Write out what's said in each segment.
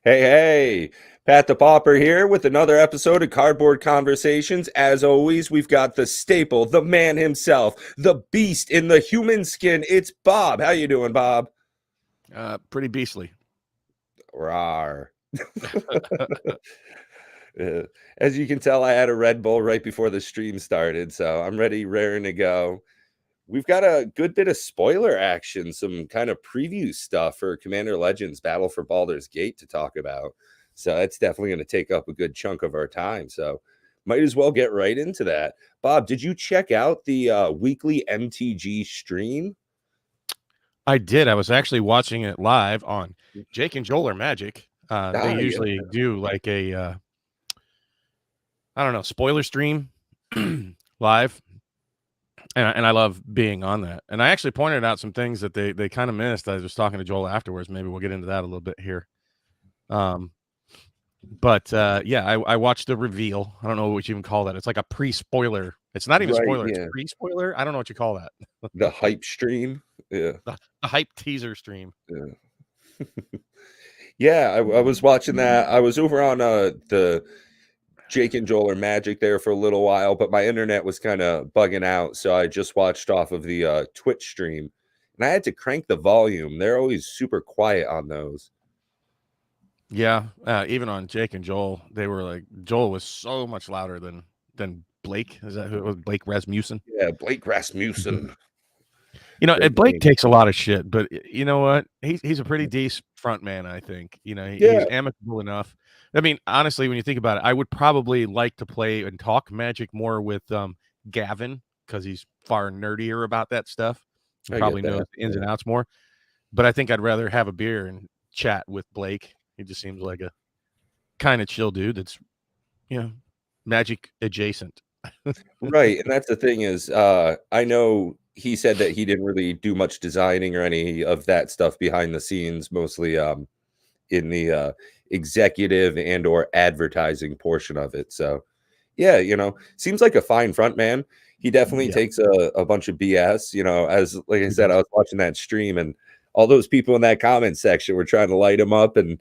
Hey, hey, Pat the Pauper here with another episode of Cardboard Conversations. As always, we've got the staple, the man himself, the beast in the human skin. It's Bob. How you doing, Bob? Pretty beastly. Rawr. As you can tell, I had a Red Bull right before the stream started, so I'm ready, raring to go. We've got a good bit of spoiler action, some kind of preview stuff for Commander Legends Battle for Baldur's Gate to talk about. So that's definitely going to take up a good chunk of our time. So might as well get right into that. Bob, did you check out the weekly MTG stream? I did. I was actually watching it live on Jake and Joel are Magic. They Yeah. usually do like a, I don't know, spoiler stream live. And I love being on that. And I actually pointed out some things that they kind of missed. I was talking to Joel afterwards. Maybe we'll get into that a little bit here. But I watched the reveal. I don't know what you even call that. It's like a pre-spoiler. It's not even Right, spoiler. It's yeah. pre-spoiler. I don't know what you call that. The hype stream. Yeah. The hype teaser stream. Yeah. Yeah, I was watching that. I was over on the Jake and Joel are Magic there for a little while, but my internet was kind of bugging out, so I just watched off of the Twitch stream, and I had to crank the volume. They're always super quiet on those. Yeah, even on Jake and Joel, they were like Joel was so much louder than Blake. Is that who it was? Blake Rasmussen. Yeah, Blake Rasmussen. You know, Great and Blake name. takes a lot of shit, but you know what? He's a pretty decent front man, I think. You know, he's Yeah, amicable enough. I mean, honestly, when you think about it, I would probably like to play and talk Magic more with Gavin because he's far nerdier about that stuff and I get probably knows that. the ins and Yeah. outs more. But I think I'd rather have a beer and chat with Blake. He just seems like a kind of chill dude that's, you know, Magic adjacent. Right, and that's the thing is, I know he said that he didn't really do much designing or any of that stuff behind the scenes, mostly in the executive and or advertising portion of it. So yeah, seems like a fine front man. He definitely Yeah. takes a bunch of BS, as like I said, I was watching that stream and all those people in that comment section were trying to light him up and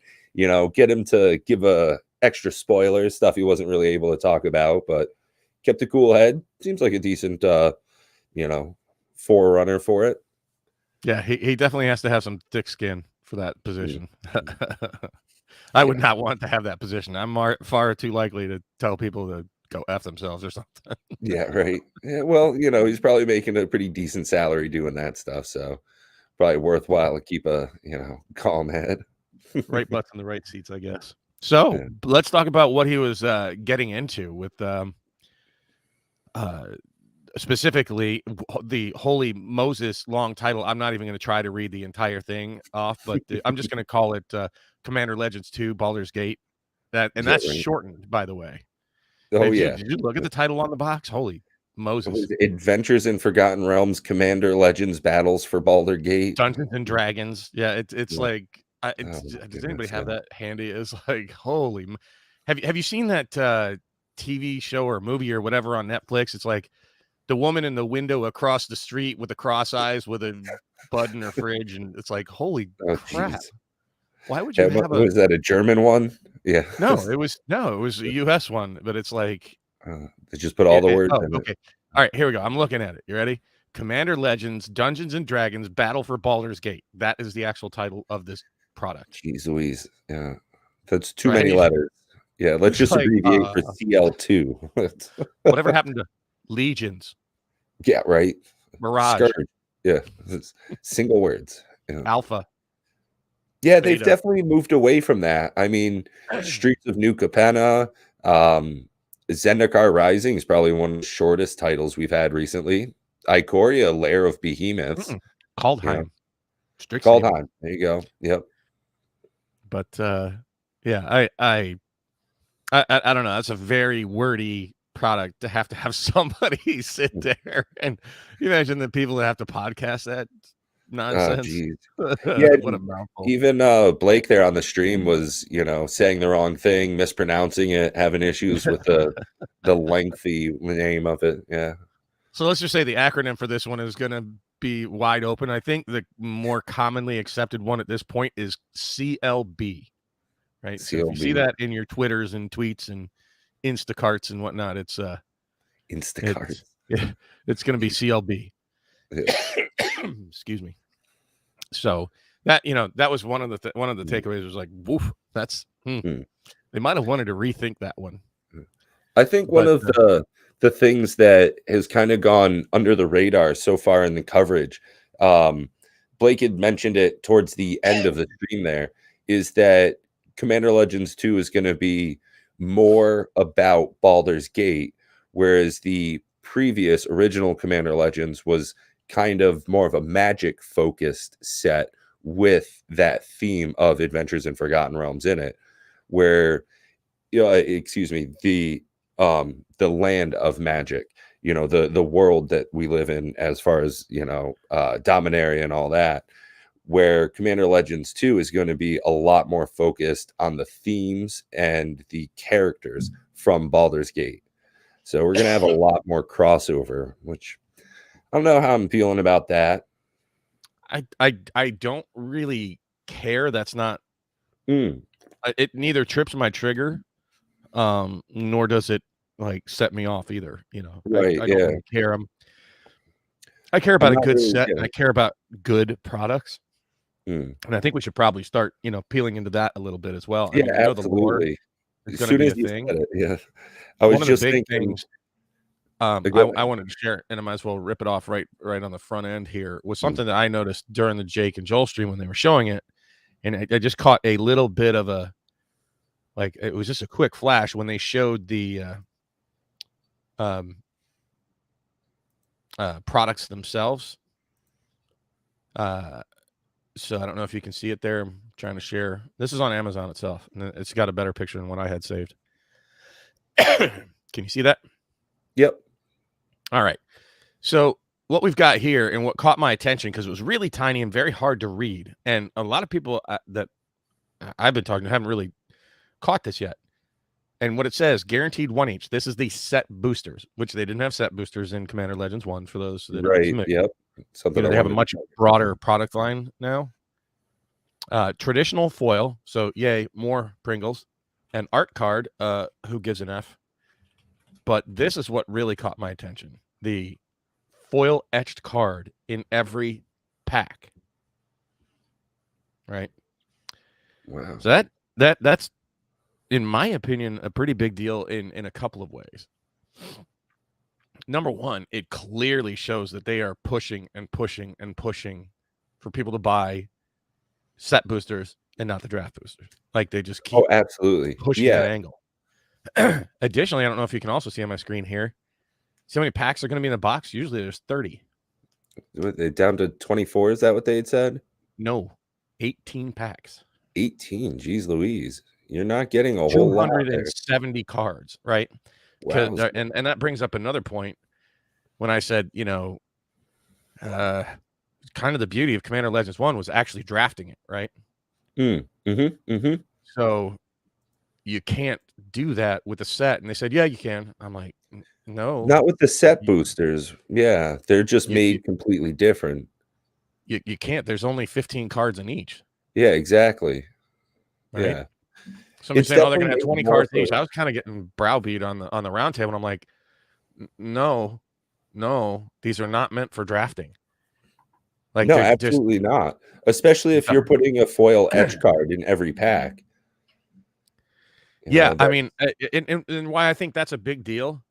get him to give a extra spoiler stuff he wasn't really able to talk about, but kept a cool head. Seems like a decent you know, forerunner for it. Yeah, he definitely has to have some thick skin for that position. Mm. I would Yeah. not want to have that position. I'm far too likely to tell people to go F themselves or something. Yeah, right. Yeah, well, he's probably making a pretty decent salary doing that stuff, so probably worthwhile to keep a, calm head. Right butts in the right seats, I guess. So Yeah. let's talk about what he was getting into with specifically the Holy Moses long title. I'm not even going to try to read the entire thing off, but I'm just going to call it Commander Legends 2 Baldur's Gate. Yeah, That's right. shortened, by the way. Oh, yeah. Did you look at the title on the box? Holy It was Moses. Adventures in Forgotten Realms, Commander Legends, Battles for Baldur Gate. Dungeons and Dragons. Yeah, it's Yeah. like Oh my does anybody goodness, have yeah. that handy? It's like have you seen that TV show or movie or whatever on Netflix? It's like the woman in the window across the street with the cross eyes with a bud in her fridge, and it's like, holy Oh, crap! jeez. Why would you have a Was that a German one? Yeah. no? It was a U.S. one, but it's like They just put all the words in it. okay, all right, here we go. I'm looking at it. You ready? Commander Legends, Dungeons and Dragons, Battle for Baldur's Gate. That is the actual title of this product. Jeez Louise. Yeah. That's too many Right? letters. Yeah, let's It's just like abbreviate for CL2. whatever happened to Legions, Yeah, right. Mirage, Scourge. Yeah. It's single words. Yeah. Alpha, Yeah, they've Beta. definitely moved away from that. I mean, Streets of New Capenna, Zendikar Rising is probably one of the shortest titles we've had recently. Ikoria, Lair of Behemoths. Yeah. Kaldheim, Strixhaven. Kaldheim. There you go. Yep. But yeah, I don't know. That's a very wordy product to have somebody sit there and you imagine the people that have to podcast that Oh, nonsense. geez. Yeah, What a mouthful. even Blake there on the stream was, saying the wrong thing, mispronouncing it, having issues with the lengthy name of it. Yeah. So let's just say the acronym for this one is going to be wide open. I think the more commonly accepted one at this point is CLB. right? So if you see CLB. that in your Twitters and tweets and Instacarts and whatnot, it's Instacart. it's going to be CLB. Yeah. Excuse me. So that that was one of the takeaways was like, woof, that's Mm. they might have wanted to rethink that one. I think one But of the things that has kind of gone under the radar so far in the coverage, Blake had mentioned it towards the end of the stream there, is that Commander Legends 2 is going to be more about Baldur's Gate, whereas the previous original Commander Legends was kind of more of a magic focused set with that theme of Adventures in Forgotten Realms in it, where excuse me, the land of magic, the world that we live in, as far as Dominaria and all that, where Commander Legends 2 is going to be a lot more focused on the themes and the characters from Baldur's Gate. So we're going to have a lot more crossover, which I don't know how I'm feeling about that. I don't really care. That's not Mm, it neither trips my trigger, nor does it like set me off either. right, I don't yeah. really care. I care I'm about a not good really, set, and yeah. I care about good products. Mm. And I think we should probably start, peeling into that a little bit as well. I Yeah, mean, I know the lore absolutely. is As going to soon be as a you thing. said it, yeah. I was One of the just big thinking, things go I ahead. wanted to share, and I might as well rip it off right on the front end here, was Mm. something that I noticed during the Jake and Joel stream when they were showing it, and I just caught a little bit of it was just a quick flash when they showed the products themselves. So I don't know if you can see it there. I'm trying to share. This is on Amazon itself, and it's got a better picture than what I had saved. Can you see that? Yep. All right. So what we've got here, and what caught my attention because it was really tiny and very hard to read, and a lot of people that I've been talking to haven't really caught this yet. And what it says, guaranteed one each. This is the set boosters, which they didn't have set boosters in Commander Legends 1, for those that aren't Right. familiar. Yep. Something I They have a wanted to much talk about. broader product line now. Traditional foil, so yay, more Pringles. An art card, who gives an F? But this is what really caught my attention. The foil etched card in every pack. Right? Wow. So that's in my opinion a pretty big deal in a couple of ways. Number one, it clearly shows that they are pushing and pushing and pushing for people to buy set boosters and not the draft boosters. Like they just keep absolutely. pushing Yeah. that angle. Additionally, I don't know if you can also see on my screen here, see how many packs are going to be in the box. Usually there's 30. They down to 24. Is that what they had said? No, 18 packs. 18. Geez Louise. You're not getting a whole lot there. 270 cards, right? Wow. And that brings up another point when I said, kind of the beauty of Commander Legends 1 was actually drafting it, right? So you can't do that with a set. And they said, yeah, you can. I'm like, no. Not with the set boosters. Yeah. They're just made completely different. You can't. There's only 15 cards in each. Yeah, exactly. Right? Yeah. Somebody's saying, oh, they're going to have 20 cards in each. For... I was kind of getting browbeat on the round table. And I'm like, no, these are not meant for drafting. Like, no, absolutely not. Especially if you're putting a foil etch card in every pack. I mean, and why I think that's a big deal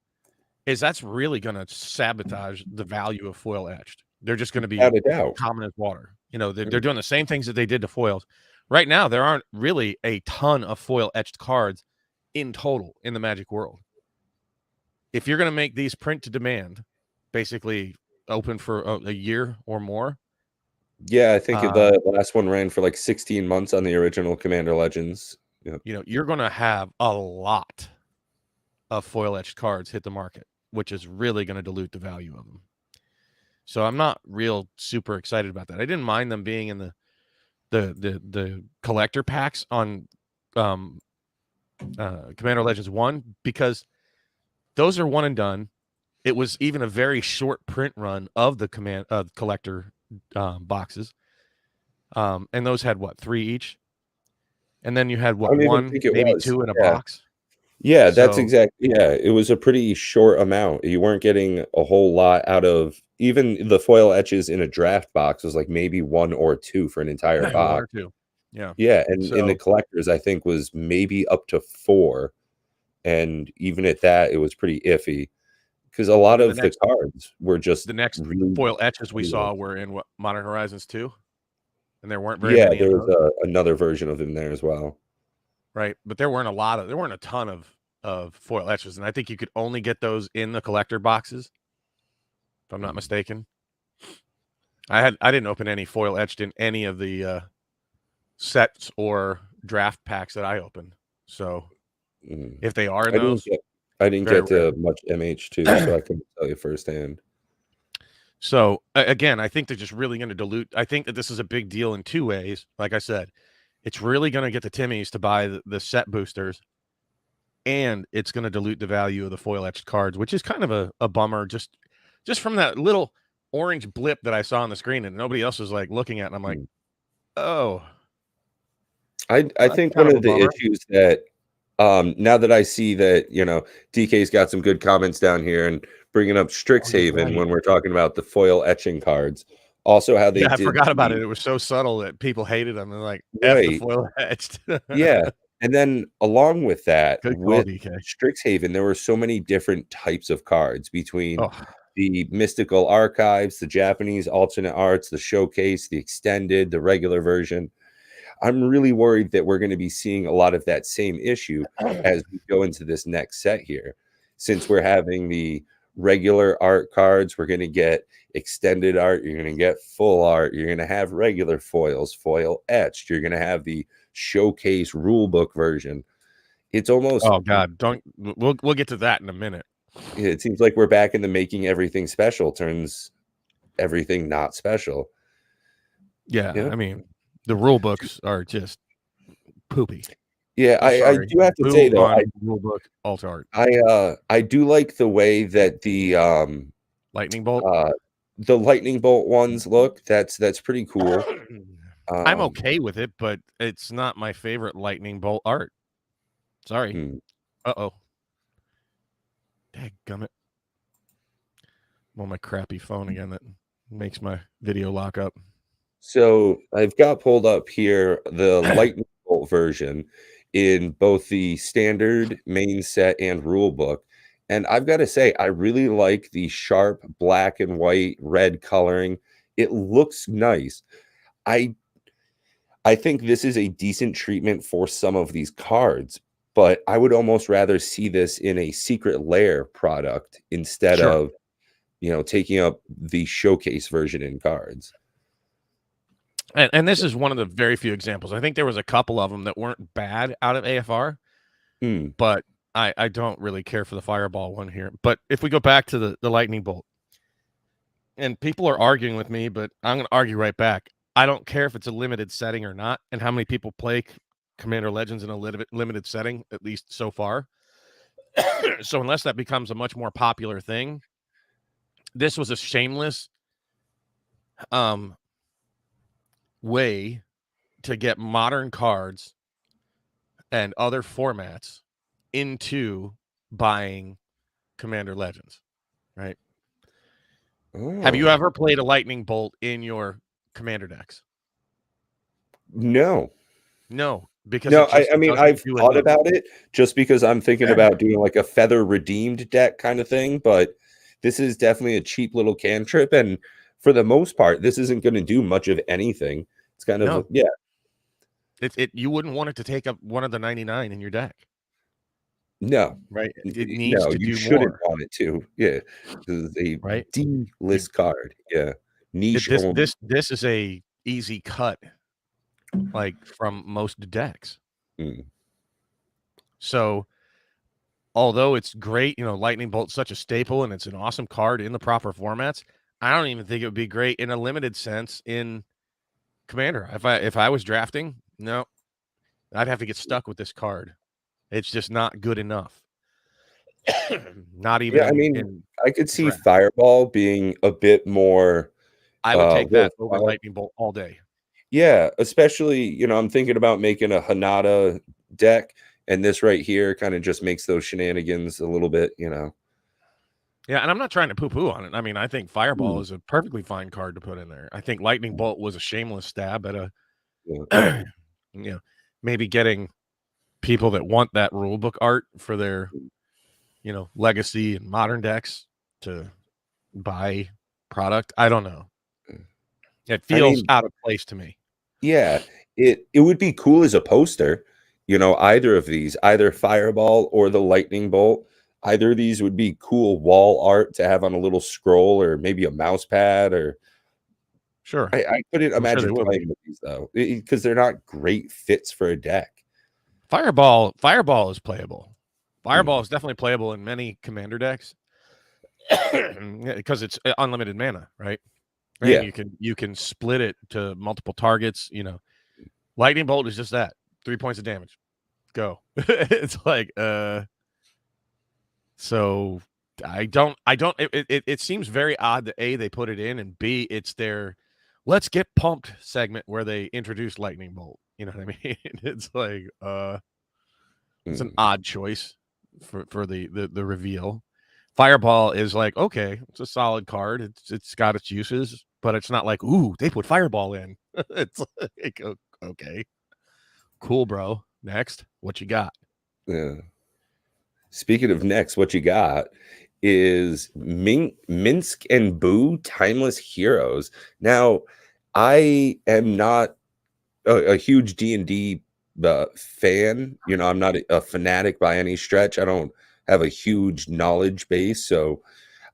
is that's really going to sabotage the value of foil etched. They're just going to be common as water. They're doing the same things that they did to foils. Right now, there aren't really a ton of foil etched cards in total in the Magic world. If you're going to make these print to demand, basically open for a year or more. Yeah, I think the last one ran for like 16 months on the original Commander Legends. Yep. You're going to have a lot of foil etched cards hit the market, which is really going to dilute the value of them. So I'm not real super excited about that. I didn't mind them being in the collector packs on Commander Legends 1 because those are one and done. It was even a very short print run of the collector boxes. And those had what, 3 each? And then you had I what, don't even 1, think it maybe was. 2 in a Yeah. box? Yeah, that's So exactly yeah, it was a pretty short amount. You weren't getting a whole lot out of even the foil etches in a draft box was, like, maybe 1 or 2 for an ententire 1 box. or 2. Yeah. Yeah, and in the So collectors, I think was maybe up to 4, and even at that, it was pretty iffy because a and lot then of the cards were just the next really foil etches we cool. saw were in what, Modern Horizons 2? And there weren't very Yeah, many of there was those, another version of him there as well. right? But there weren't a ton of foil etches, and I think you could only get those in the collector boxes, if I'm not Mm, mistaken. I didn't open any foil etched in any of the, sets or draft packs that I opened. So, mm. if they are in I didn't those, get I didn't very get rare. to much MH2, so I couldn't tell you firsthand. So, again, I think they're just really gonna dilute I think that this is a big deal in 2 ways. Like I said, it's really gonna get the Timmies to buy the set boosters, and it's gonna dilute the value of the foil etched cards, which is kind of a bummer just from that little orange blip that I saw on the screen and nobody else was, like, looking at, and I'm like, Mm. "Oh, I well, that's think kind one of a of the bummer." issues that, now that I see that, DK's got some good comments down here and bringing up Oh, you're Strixhaven right. when we're talking about the foil etching cards. Also, how they Yeah, I did forgot about the it. It was so subtle that people hated them. They're like, "F the right. foil etched." Yeah, and then along with that, Good call, with DK. Strixhaven, there were so many different types of cards between Oh, the mystical archives, the Japanese alternate arts, the showcase, the extended, the regular version. I'm really worried that we're gonna be seeing a lot of that same issue as we go into this next set here. Since we're having the regular art cards, we're gonna get extended art, you're gonna get full art, you're gonna have regular foils, foil etched, you're gonna have the showcase rulebook version. It's almost oh god, don't we'll get to that in a minute. it seems like we're back in the making everything special turns everything not special. Yeah, Yeah. I mean, the rule books are just poopy. Yeah, I Sorry. do have to say Boo though, on rule book alt art. I do like the way that Lightning bolt. uh, the lightning bolt ones look. That's pretty cool. I'm Um, okay with it, but it's not my favorite lightning bolt art. Sorry. hmm. Uh-oh. Dadgummit. I'm on my crappy phone again that makes my video lock up. So I've got pulled up here the lightning bolt version in both the standard main set and rule book. And I've got to say, I really like the sharp black and white red coloring. It looks nice. I I think this is a decent treatment for some of these cards, but I would almost rather see this in a secret lair product instead Sure. of, taking up the showcase version in cards. And this is one of the very few examples. I think there was a couple of them that weren't bad out of AFR, Mm, but I don't really care for the fireball one here. But if we go back to the lightning bolt, and people are arguing with me, but I'm going to argue right back. I don't care if it's a limited setting or not, and how many people play Commander Legends in a limited setting, at least so far. So unless that becomes a much more popular thing, this was a shameless um, way to get modern cards and other formats into buying Commander Legends, right? Have you oh, ever played a lightning bolt in your Commander decks? no. No, because No, it I just I mean, doesn't I've do thought enough. about it just because I'm thinking about doing like a feather redeemed deck kind of thing, but this is definitely a cheap little cantrip, and for the most part, this isn't gonna do much of anything. It's kind of No, yeah, it you wouldn't want it to take up one of the 99 in your deck, no. right? It needs No, to you do shouldn't more, want it to. Yeah. This is a right? You D-list card. Yeah. it, Niche this only. this this is a easy cut, like from most decks. Mm. So although it's great, Lightning Bolt's such a staple and it's an awesome card in the proper formats. I don't even think it would be great in a limited sense in Commander. If I was drafting, no, I'd have to get stuck with this card. It's just not good enough. Not even Yeah, I in mean, in I could see draft. Fireball being a bit more, I would take that over worthwhile. Lightning Bolt all day. Yeah, especially, I'm thinking about making a Hanada deck, and this right here kinda just makes those shenanigans a little bit. Yeah, and I'm not trying to poo-poo on it. I mean, I think Fireball Mm, is a perfectly fine card to put in there. I think Lightning Bolt was a shameless stab at yeah, a you know, maybe getting people that want that rule book art for their, mm, legacy and modern decks to buy product. I don't know. mm. It I feels mean, out of place to me. yeah, it would be cool as a poster, either of these, either Fireball or the Lightning Bolt. Either of these would be cool wall art to have on a little scroll or maybe a mouse pad or Sure. I couldn't I'm sure they imagine will be. playing with these though, because they're not great fits for a deck. Fireball is playable. Fireball Mm, is definitely playable in many commander decks because it's unlimited mana, right? And yeah, you can split it to multiple targets. Lightning bolt is just that 3 points of damage. Go. It's like so I don't it seems very odd that A, they put it in, and B, it's their let's get pumped segment where they introduce lightning bolt. You know what I mean? It's like it's an mm, odd choice for the reveal. Fireball is like, okay, it's a solid card. It's got its uses, but it's not like, ooh, they put Fireball in. It's like, okay, cool, bro. Next, what you got? yeah. Speaking of next, what you got is Minsk and Boo Timeless Heroes. Now, I am not a huge D&D fan. I'm not a fanatic by any stretch. I don't have a huge knowledge base, so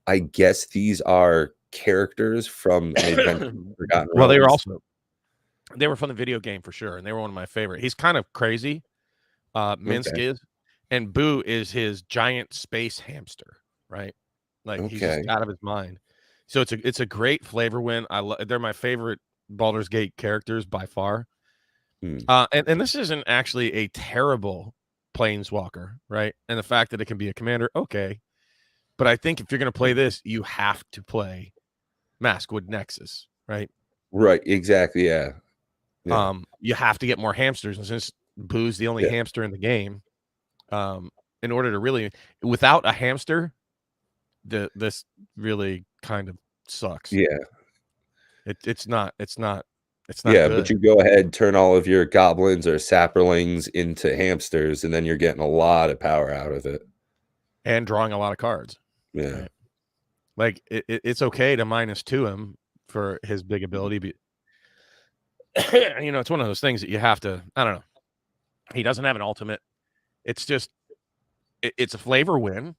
I guess these are characters from an adventure in Forgotten Well, Realms. they were from the video game for sure, and they were one of my favorite. He's kind of crazy, Minsk Okay. is, and Boo is his giant space hamster, right? Like he's just Okay. out of his mind. So it's a great flavor win. They're my favorite Baldur's Gate characters by far. Hmm. And this isn't actually a terrible planeswalker, right? And the fact that it can be a commander, okay. But I think if you're going to play this, you have to play Maskwood Nexus, right? Right, exactly, yeah. Yeah. You have to get more hamsters, and since Boo's the only Yeah. hamster in the game, um, in order to really, without a hamster, this really kind of sucks. Yeah. It's not Yeah, but good, you go ahead, turn all of your goblins or sapperlings into hamsters, and then you're getting a lot of power out of it. and drawing a lot of cards, Yeah. right? Like it's okay to -2 him for his big Mhm. ability, but it's one of those things that you have to. I don't know. He doesn't have an ultimate. It's just it's a flavor win.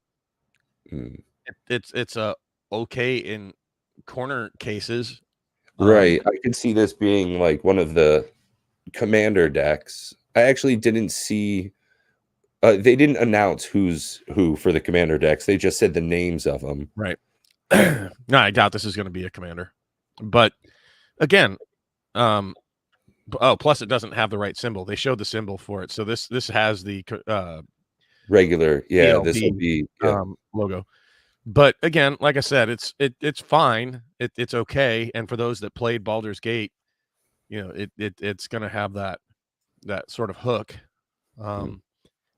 Mm. It's a okay in corner cases. Right, I could see this being, like, one of the commander decks. I actually didn't see they didn't announce who's who for the commander decks, they just said the names of them. Right. No, I doubt this is going to be a commander. But again, um, plus it doesn't have the right symbol. They showed the symbol for it, so this has the Regular, yeah, this'll CLB be yeah, logo. But again, like I said, it's fine. It's okay. And for those that played Baldur's Gate, it's going to have that sort of hook. mm,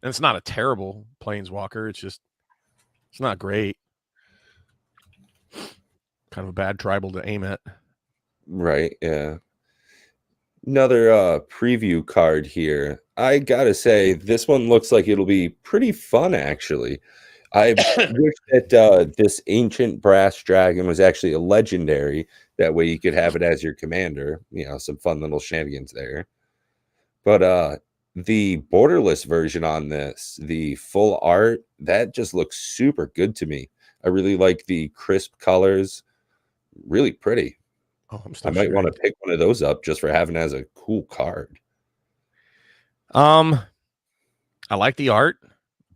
And it's not a terrible planeswalker. It's not great. Kind of a bad tribal to aim at. right, yeah. Another, preview card here. I gotta say, this one looks like it'll be pretty fun, actually. I wish that, this ancient brass dragon was actually a legendary, that way you could have it as your commander, some fun little shenanigans there. But, the borderless version on this, the full art, that just looks super good to me. I really like the crisp colors, really pretty. Oh, I'm I still might wanna sharing. pick one of those up just for having it as a cool card. Um, I like the art,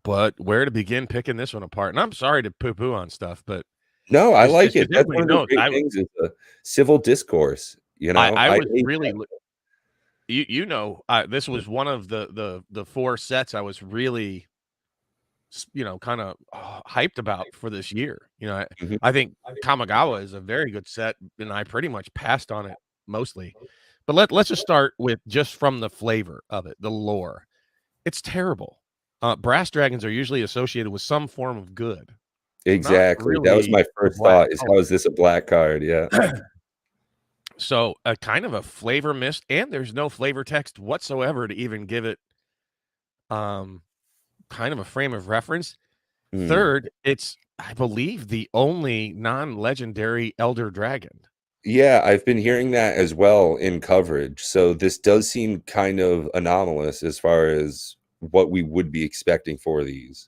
but where to begin picking this one apart? And I'm sorry to poo-poo on stuff, but No, I just like just it. 'cause That's everybody one of the knows great things is the civil discourse, I I was hate really that. this was one of the 4 sets I was really kinda hyped about for this year. Mhm. I think Kamigawa is a very good set, and I pretty much passed on it mostly. But let's just start with just from the flavor of it, the lore. It's terrible. Brass dragons are usually associated with some form of good, not Exactly. That was really my the first black thought is how color. is this a black card? Yeah. So a kind of a flavor mist, and there's no flavor text whatsoever to even give it um kind of a frame of reference. Mm. Third, it's I believe the only non-legendary elder dragon. Yeah, I've been hearing that as well in coverage. So this does seem kind of anomalous as far as what we would be expecting for these.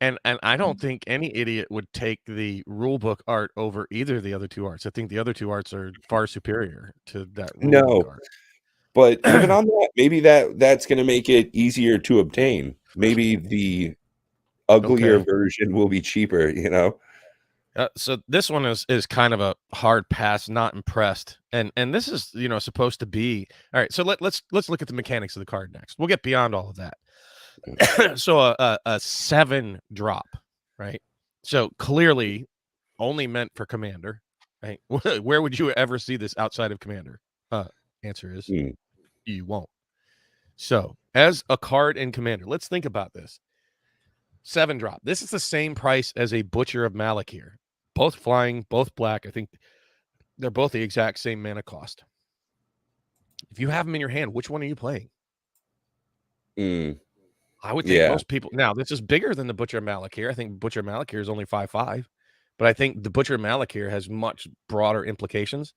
And I don't think any idiot would take the rule book art over either of the other two arts. I think the other two arts are far superior to that rule book No, art. but even on that, maybe that's going to make it easier to obtain. Maybe the uglier Okay. version will be cheaper, you know? So this one is kind of a hard pass, not impressed. And this is, supposed to be all right. So let's look at the mechanics of the card next. We'll get beyond all of that. So a 7 drop, right? So clearly only meant for commander, right? Where would you ever see this outside of commander? Answer is Mm, you won't. So as a card in commander, let's think about this. 7 drop. This is the same price as a Butcher of Malakir. Both flying, both black. I think they're both the exact same mana cost. If you have them in your hand, which one are you playing? mm, I would think yeah. most people. Now, this is bigger than the Butcher of Malakir. I think Butcher of Malakir is only 5/5, but I think the Butcher of Malakir has much broader implications.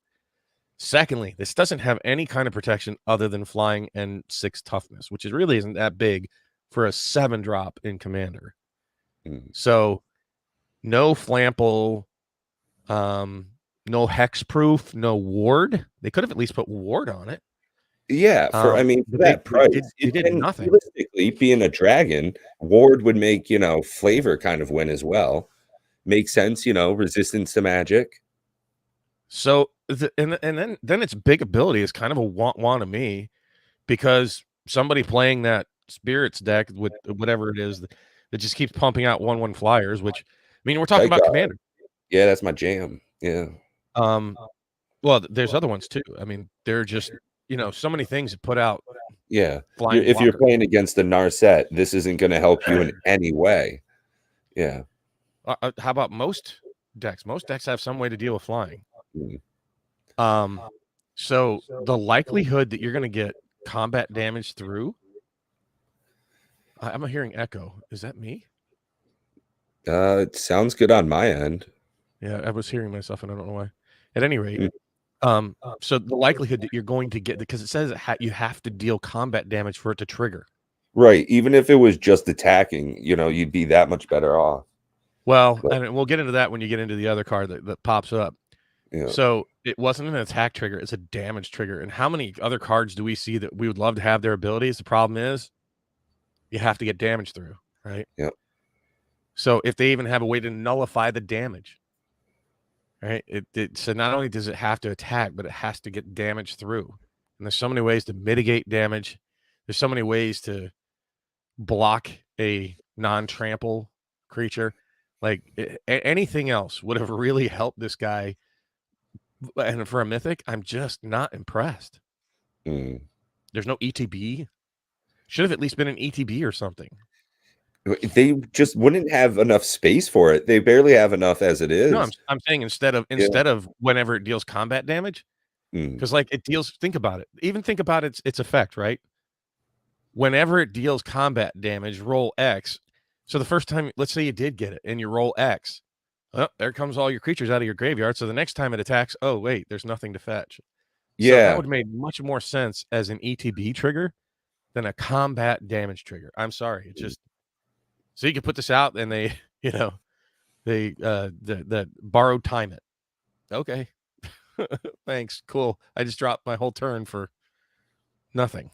Secondly, this doesn't have any kind of protection other than flying and 6 toughness, which is really isn't that big for a 7 drop in commander. Mm. So no flample, no hexproof, no ward. They could have at least put ward on it. Yeah, for I mean, for But that they price, did and nothing. realistically, being a dragon, ward would make, flavor kind of win as well. Makes sense, resistance to magic. So and then its big ability is kind of a want to me because somebody playing that spirits deck with whatever it is that just keeps pumping out 1/1 flyers, which I mean we're talking Kite about guard. commander. Yeah, that's my jam. Yeah. Um, well, there's other ones too. I mean, they're just so many things that put out Yeah. flying If you're blockers. playing against the Narset, this isn't gonna help you in any way. Yeah. How about most decks? Most decks have some way to deal with flying. Mm. Um, so the likelihood that you're going to get combat damage through, I'm hearing echo. Is that me? It sounds good on my end. Yeah, I was hearing myself, and I don't know why. At any rate, Mm. so the likelihood that you're going to get because it says you have to deal combat damage for it to trigger. Right, even if it was just attacking, you'd be that much better off. Well, But, and we'll get into that when you get into the other card that pops up. yeah. So it wasn't an attack trigger; it's a damage trigger. And how many other cards do we see that we would love to have their abilities? The problem is you have to get damage through, right? Yeah. So if they even have a way to nullify the damage, right? So not only does it have to attack, but it has to get damage through. And there's so many ways to mitigate damage. There's so many ways to block a non-trample creature. Like anything else would have really helped this guy. And for a mythic, I'm just not impressed. Mm. There's no ETB. Should have at least been an ETB or something. They just wouldn't have enough space for it. They barely have enough as it No, is. I'm saying instead Yeah. of whenever it deals combat damage, Mm. because like it deals. Think about it. Even think about its effect, right? Whenever it deals combat damage, roll X. So the first time, let's say you did get it and you roll X, oh, there comes all your creatures out of your graveyard. So the next time it attacks, oh, wait, there's nothing to fetch. So that Yeah. would have made much more sense as an ETB trigger than a combat damage trigger. I'm sorry. It's Mm. just so you can put this out and they, the borrowed time it. Okay. Thanks. Cool. I just dropped my whole turn for nothing.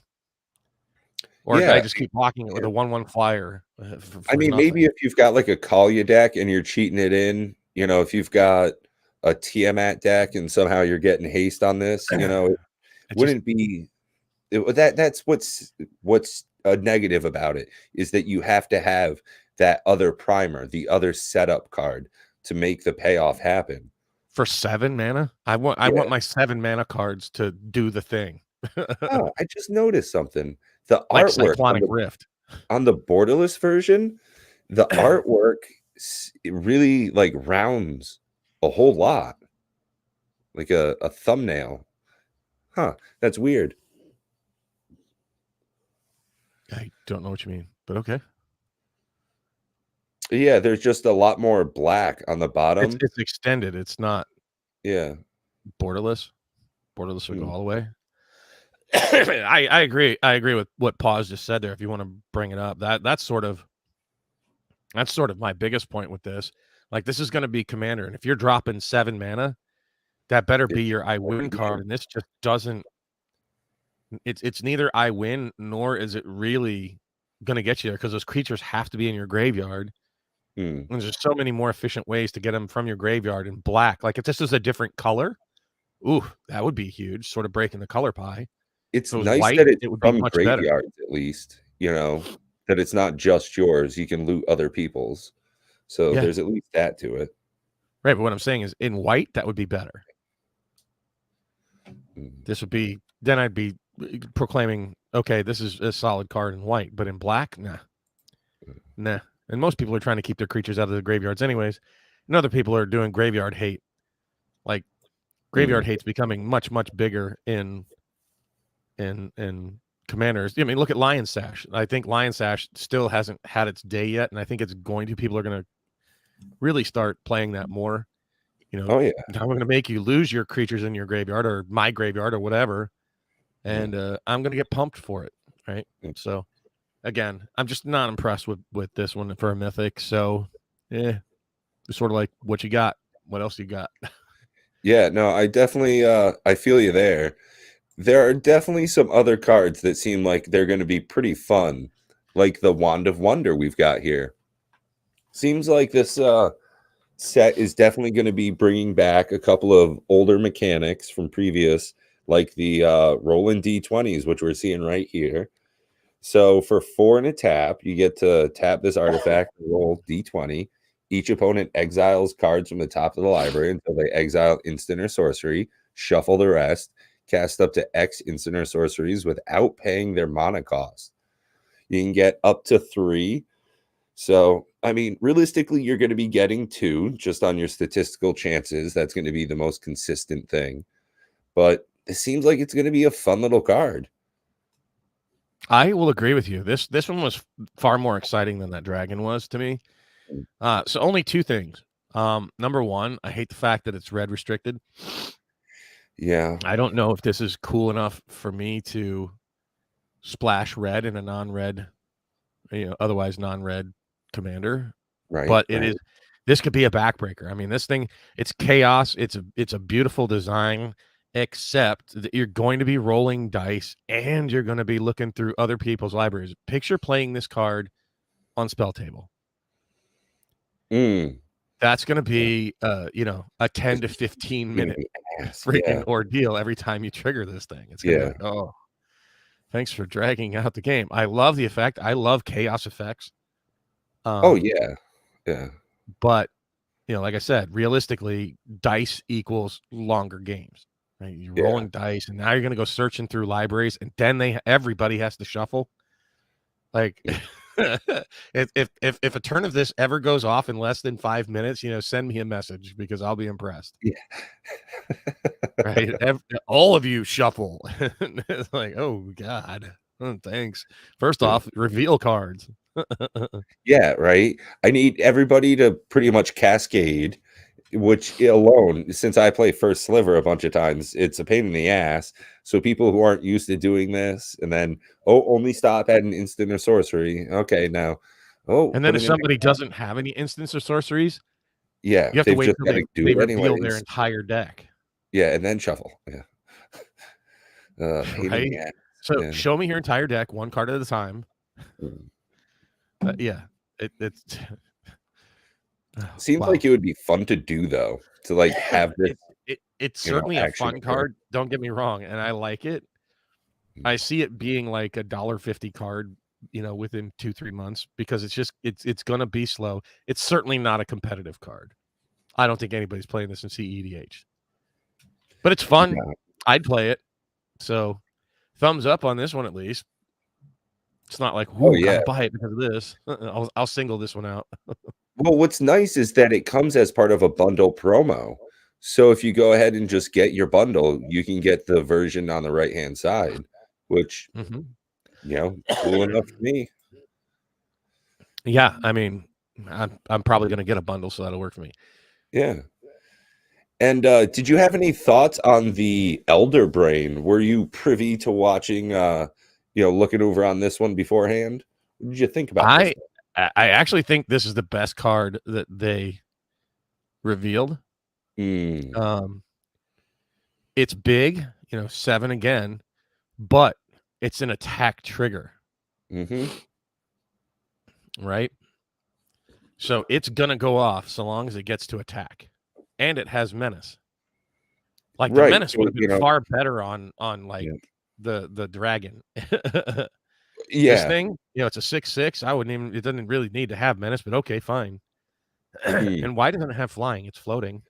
Or I Yeah. just keep blocking it with a 1/1 flyer I for mean, nothing. maybe if you've got like a Kalia deck and you're cheating it in, if you've got a Tiamat deck and somehow you're getting haste on this, it It just wouldn't be that's what's a negative about it is that you have to have that other primer, the other setup card to make the payoff happen. For 7 mana? I want Yeah. my 7 mana cards to do the thing. Oh, I just noticed something. The Like artwork Cyclonic Rift. on the borderless version, the artwork it really like rounds a whole lot, like a thumbnail. Huh, that's weird. I don't know what you mean, but okay. Yeah, there's just a lot more black on the bottom. It's extended, it's not Yeah. borderless. Borderless will go Hmm. all the way. I agree. I agree with what Paws just said there. If you want to bring it up, that's sort of my biggest point with this. Like this is going to be Commander, and if you're dropping 7 mana, that better It's be your I every win game. card. And this just doesn't. It's neither I win nor is it really going to get you there because those creatures have to be in your graveyard. Hmm. And there's so many more efficient ways to get them from your graveyard in black. Like if this was a different color, ooh, that would be huge. Sort of breaking the color pie. If It's it was nice white, that it's it would be from much better. graveyards at least, that it's not just yours. You can loot other people's. So Yeah. there's at least that to it. Right, but what I'm saying is in white, that would be better. Mm. This would be then I'd be proclaiming, okay, this is a solid card in white, but in black, nah. Nah. And most people are trying to keep their creatures out of the graveyards anyways. And other people are doing graveyard hate. Like graveyard Mm. hate's becoming much, much bigger in Commanders. I mean, look at Lion Sash. I think Lion Sash still hasn't had its day yet, and I think it's going to. People are going to really start playing that more. Oh, yeah. I'm going to make you lose your creatures in your graveyard or my graveyard or whatever, Yeah. and I'm going to get pumped for it, right? Mm. So, again, I'm just not impressed with this one for a mythic. So, it's sort of like what you got. What else you got? Yeah, no, I definitely, I feel you there. There are definitely some other cards that seem like they're going to be pretty fun, like the Wand of Wonder we've got here. Seems like this set is definitely going to be bringing back a couple of older mechanics from previous, like the Roland D20s, which we're seeing right here. So for 4 and a tap, you get to tap this artifact and roll D20. Each opponent exiles cards from the top of the library until they exile instant or sorcery, shuffle the rest, cast up to X instant or sorceries without paying their mana cost. You can get up to 3. So, I mean, realistically, you're going to be getting 2 just on your statistical chances. That's going to be the most consistent thing. But it seems like it's going to be a fun little card. I will agree with you. This one was far more exciting than that dragon was to me. So only 2 things. Number 1, I hate the fact that it's red restricted. Yeah. I don't know if this is cool enough for me to splash red in a non-red, otherwise non-red commander. Right. But it is. This could be a backbreaker. I mean, this thing, it's chaos. It's a beautiful design, except that you're going to be rolling dice and you're going to be looking through other people's libraries. Picture playing this card on spell table. Mm. That's going to be, a 10 to 15 minute freaking Yeah. ordeal every time you trigger this thing. It's going to be Yeah. like, oh, thanks for dragging out the game. I love the effect. I love chaos effects. Oh, yeah. Yeah. But, like I said, realistically, dice equals longer games. Right? You're Yeah. rolling dice, and now you're going to go searching through libraries, and then everybody has to shuffle. Like, if a turn of this ever goes off in less than 5 minutes, send me a message because I'll be impressed. Yeah. Right? All of you shuffle. It's like, oh God, thanks. First Yeah. off, reveal cards. Yeah, right? I need everybody to pretty much cascade, which alone, since I play First Sliver a bunch of times, it's a pain in the ass. So people who aren't used to doing this, and then, only stop at an instant or sorcery. Okay, now, And then put if it in. somebody doesn't have any instants or sorceries, Yeah, you have to they've wait just till got they to do they it reveal their anyways. entire deck. Yeah, and then shuffle. Yeah. Pain in Right? the ass. So Yeah. show me your entire deck, one card at a time. Mm. Yeah, it's Seems wow. like it would be fun to do though, to like have this, It's certainly a action fun occur. card. Don't get me wrong, and I like it. I see it being like a $1.50 card, within 2-3 months because it's just it's gonna be slow. It's certainly not a competitive card. I don't think anybody's playing this in CEDH. But it's fun. Yeah. I'd play it. So thumbs up on this one at least. It's not like, Oh, ooh, yeah. gotta buy it because of this. I'll single this one out. Well, what's nice is that it comes as part of a bundle promo. So if you go ahead and just get your bundle, you can get the version on the right-hand side, which, cool enough for me. Yeah, I mean, I'm probably gonna get a bundle, so that'll work for me. Yeah. And did you have any thoughts on the Elder Brain? Were you privy to watching, looking over on this one beforehand? What did you think about this I actually think this is the best card that they revealed. one? It's big, 7 again, but it's an attack trigger, Mm-hmm. right? So it's gonna go off so long as it gets to attack, and it has menace. Like the Right. menace So, would have been far better on like yeah. the dragon. This Yeah. thing, it's a 6/6. I wouldn't even. It doesn't really need to have menace, but okay, fine. Hmm. And why doesn't it have flying? It's floating.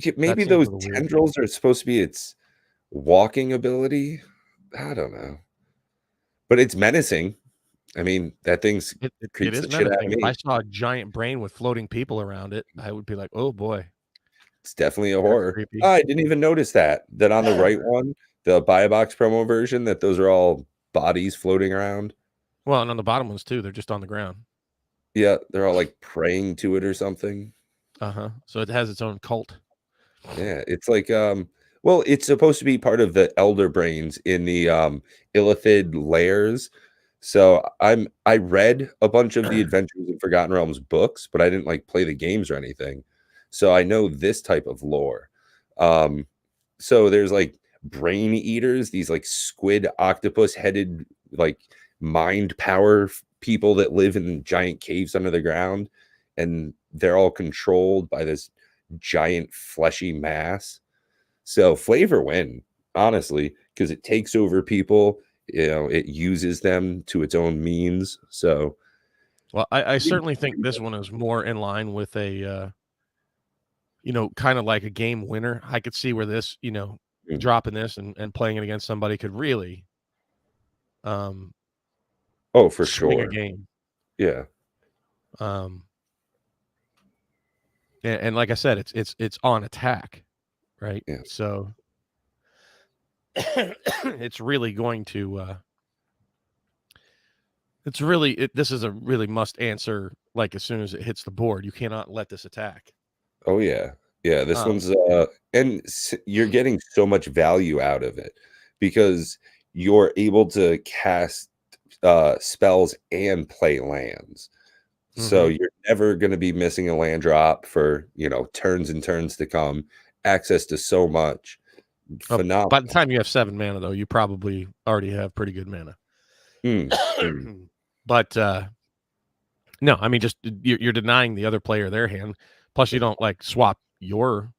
That Maybe seems a those little weird. tendrils are supposed to be its walking ability. I don't know. But it's menacing. I mean, that thing's It creeps is the shit out of menacing. If I me. saw a giant brain with floating people around it, I would be like, oh boy, It's definitely a that's horror. creepy. Oh, I didn't even notice that on the right one, the buy a box promo version, that those are all bodies floating around. Well, and on the bottom ones too, they're just on the ground. Yeah, they're all like praying to it or something. So it has its own cult. Yeah, it's like well, it's supposed to be part of the elder brains in the Illithid layers. So I read a bunch of the Adventures in Forgotten Realms books, but I didn't like play the games or anything. So I know this type of lore. Um so there's like brain eaters, these like squid octopus headed like mind power people that live in giant caves under the ground, and they're all controlled by this giant fleshy mass. So flavor win, honestly, because it takes over people. It uses them to its own means. So Well, I certainly think this one is more in line with a kind of like a game winner. I could see where this, mm, dropping this and playing it against somebody could really um oh, for swing a sure. game. Yeah. Um and like I said, it's on attack, right? Yeah. So it's really going to this is a really must answer like as soon as it hits the board. You cannot let this attack. Oh yeah. Yeah, this Um one's you're getting so much value out of it because you're able to cast spells and play lands. So mhm. you're never going to be missing a land drop for, turns and turns to come. Access to so much. By the Phenomenal. time you have 7 mana though, you probably already have pretty good mana. Mm, mm, But no, I mean just you're denying the other player their hand. Plus you don't like swap your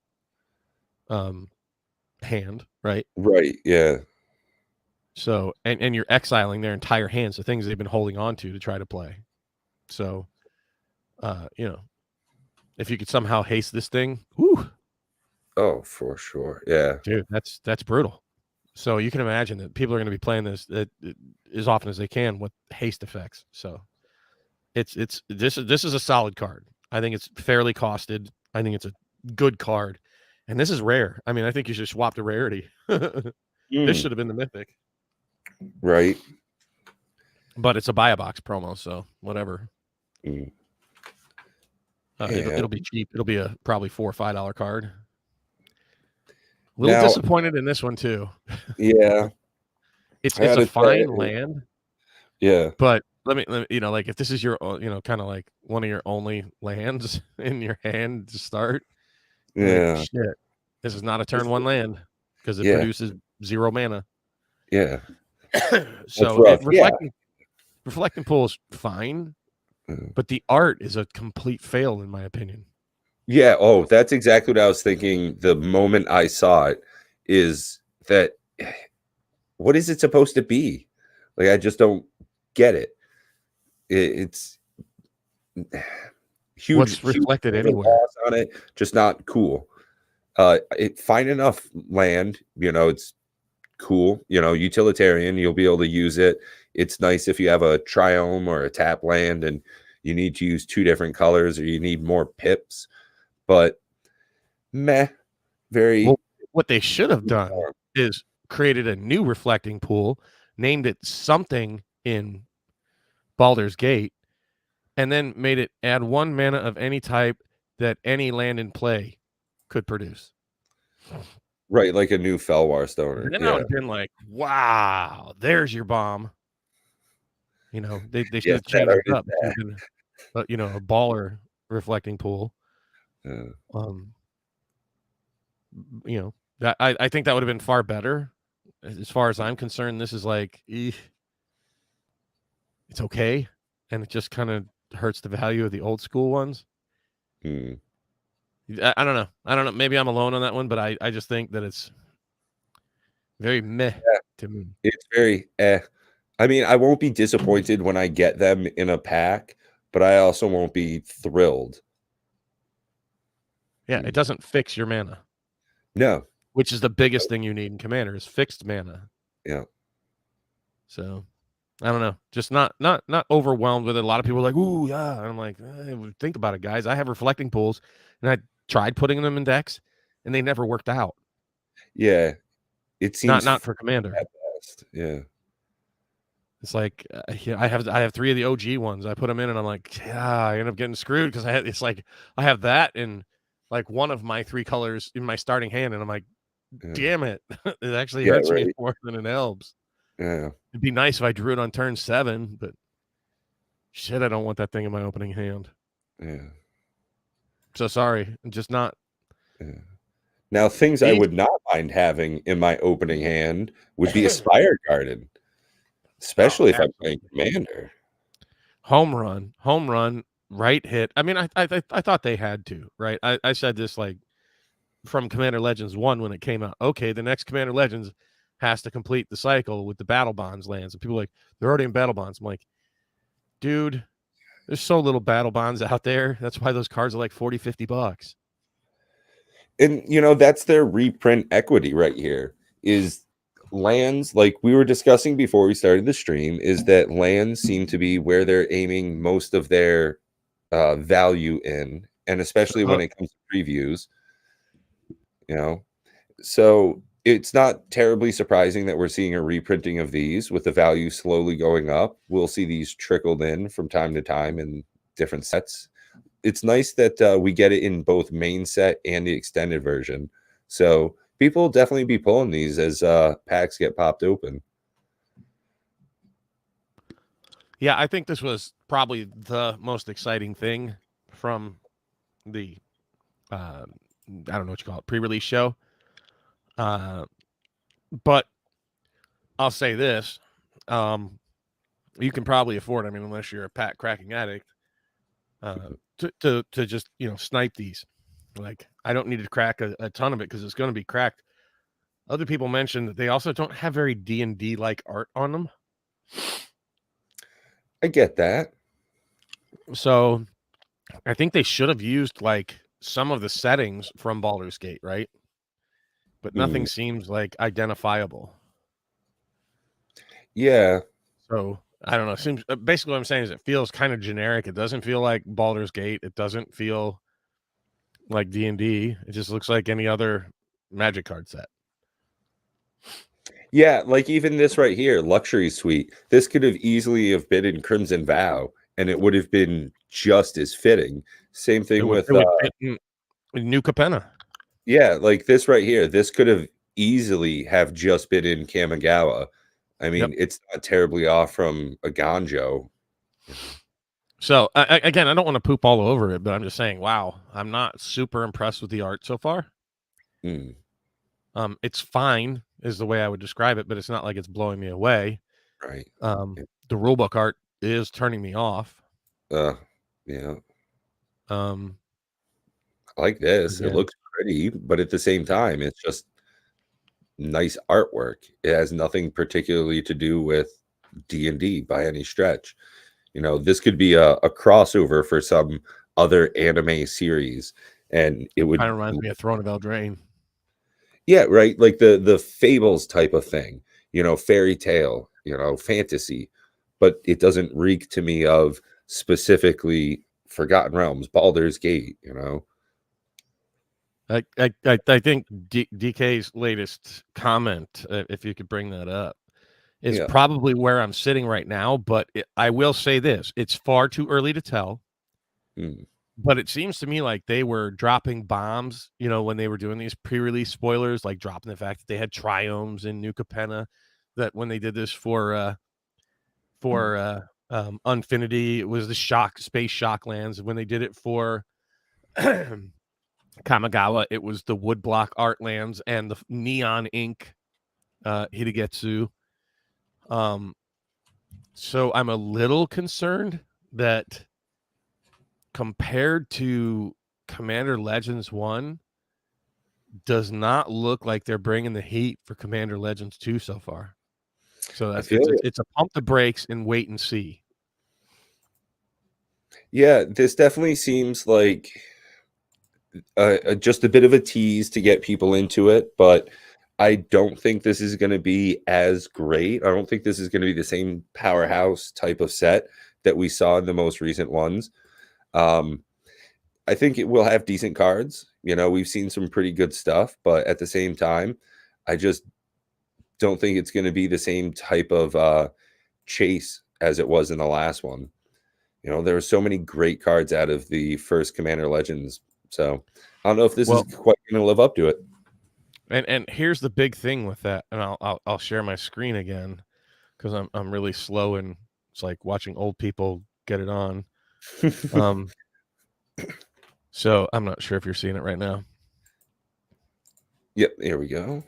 hand, right? right. Yeah. So and you're exiling their entire hands, the things they've been holding on to try to play. So if you could somehow haste this thing, whew, Oh, for sure. Yeah. dude, that's brutal. So you can imagine that people are going to be playing this as often as they can with haste effects. So this is a solid card. I think it's fairly costed. I think it's a good card, and this is rare. I mean, I think you should swap the rarity. This Mm, should have been the mythic, right. but it's a buy a box promo, so whatever. Mm, It'll, yeah. it'll be cheap. It'll be a probably $4 or $5 card. A little Now, disappointed in this one too. yeah, It's I it's a gotta say, fine land, yeah, but let me like if this is your kind of like one of your only lands in your hand to start, like yeah, shit, this is not a turn this- one land because it yeah, produces 0 mana. yeah. That's So rough. Yeah. reflecting pool is fine, Mm. but the art is a complete fail in my opinion. Yeah. Oh, that's exactly what I was thinking the moment I saw it is that what is it supposed to be? Like, I just don't get it. It's Huge, What's huge reflected amount of anywhere? loss on it, just not cool. Find enough land, it's cool, utilitarian, you'll be able to use it. It's nice if you have a triome or a tap land and you need to use two different colors or you need more pips, but meh, Well, very what they should have done lukewarm. is created a new reflecting pool, named it something in Baldur's Gate, and then made it add 1 mana of any type that any land in play could produce. Right, like a new Felwar Stoner. Then I would Yeah. have been like, "Wow, there's your bomb." They should Yes, have that changed art it is up. It should have been, a baller reflecting pool. that. Um, that I think that would have been far better. As far as I'm concerned, this is like, it's okay, and it just kind of hurts the value of the old school ones. Hmm. I don't know. I don't know. Maybe I'm alone on that one, but I just think that it's very meh Yeah, to me. it's very I mean, I won't be disappointed when I get them in a pack, but I also won't be thrilled. Yeah, it Mm. doesn't fix your mana, No. which is the biggest thing you need in Commander is fixed mana. Yeah. So I don't know. Just not overwhelmed with it. A lot of people are like, "Ooh, yeah." And I'm like, think about it, guys. I have reflecting pools, and I tried putting them in decks, and they never worked out. Yeah. It Not seems not for Commander. at best. Yeah. It's like, I have 3 of the OG ones. I put them in, and I'm like, yeah, I end up getting screwed because it's like I have that in like one of my 3 colors in my starting hand, and I'm like, Yeah. damn it, it actually Yeah, hurts me right. more than it helps. Yeah. It'd be nice if I drew it on turn 7, but shit, I don't want that thing in my opening hand. Yeah. So sorry, just not. Yeah. Now, things I These would not mind having in my opening hand would be a Spire Garden, Oh, especially if I'm playing absolutely. Commander. Home run, right hit. I mean, I thought they had to, right? I said this like from Commander Legends 1 when it came out. Okay, the next Commander Legends has to complete the cycle with the battle bonds lands. And people are like, they're already in battle bonds. I'm like, dude, there's so little battle bonds out there. That's why those cards are like 40, $50. And that's their reprint equity right here is lands like we were discussing before we started the stream is that lands seem to be where they're aiming most of their value in, and especially So when it comes to previews, you know so it's not terribly surprising that we're seeing a reprinting of these with the value slowly going up. We'll see these trickled in from time to time in different sets. It's nice that we get it in both main set and the extended version. So people will definitely be pulling these as packs get popped open. yeah, I think this was probably the most exciting thing from the I don't know what you call it, pre-release show. Uh, but I'll say this: you can probably afford. I mean, unless you're a pack cracking addict, to just snipe these. Like, I don't need to crack a ton of it because it's going to be cracked. Other people mentioned that they also don't have very D&D like art on them, I get that. so I think they should have used like some of the settings from Baldur's Gate, right? But Mm, nothing seems like identifiable. yeah. So I don't know. It seems basically what I'm saying is it feels kind of generic. It doesn't feel like Baldur's Gate. It doesn't feel like D&D. It just looks like any other Magic card set. Yeah, like even this right here, Luxury Suite. This could have easily have been in Crimson Vow, and it would have been just as fitting. Same It thing would with it would fit in New Capenna. yeah, like this right here. This could have easily have just been in Kamigawa. I Yep. mean, it's not terribly off from a Ganjo. So again, I don't want to poop all over it, but I'm just saying, wow, I'm not super impressed with the art so far. Mm, It's fine, is the way I would describe it, but it's not like it's blowing me away. right. The rulebook art is turning me off. Uh, yeah. Um, I like this. It again, looks pretty, but at the same time, it's just nice artwork. It has nothing particularly to do with D&D by any stretch. This could be a crossover for some other anime series, and it would, Kind of reminds me of Throne of Eldraine. yeah, right, like the fables type of thing, fairy tale, fantasy, but it doesn't reek to me of specifically Forgotten Realms, Baldur's Gate. I think DK's latest comment, if you could bring that up, is Yeah. probably where I'm sitting right now. But I will say this: it's far too early to tell. Mm. But it seems to me like they were dropping bombs, when they were doing these pre-release spoilers, like dropping the fact that they had triomes in New Capenna, that when they did this for Unfinity, it was the space shock lands. When they did it for Kamigawa, it was the woodblock art lands and the neon ink Hidegetsu. So I'm a little concerned that compared to Commander Legends 1, does not look like they're bringing the heat for Commander Legends 2 so far. So I that's feel you. it's a pump the brakes and wait and see. Yeah, this definitely seems like just a bit of a tease to get people into it, but I don't think this is going to be as great. I don't think this is going to be the same powerhouse type of set that we saw in the most recent ones. Um, I think it will have decent cards. We've seen some pretty good stuff, but at the same time, I just don't think it's going to be the same type of chase as it was in the last one. There were so many great cards out of the first Commander Legends. So I don't know if this is Well, quite going to live up to it. and here's the big thing with that, and I'll share my screen again because I'm really slow and it's like watching old people get it on. So I'm not sure if you're seeing it right now. Yep, here we go.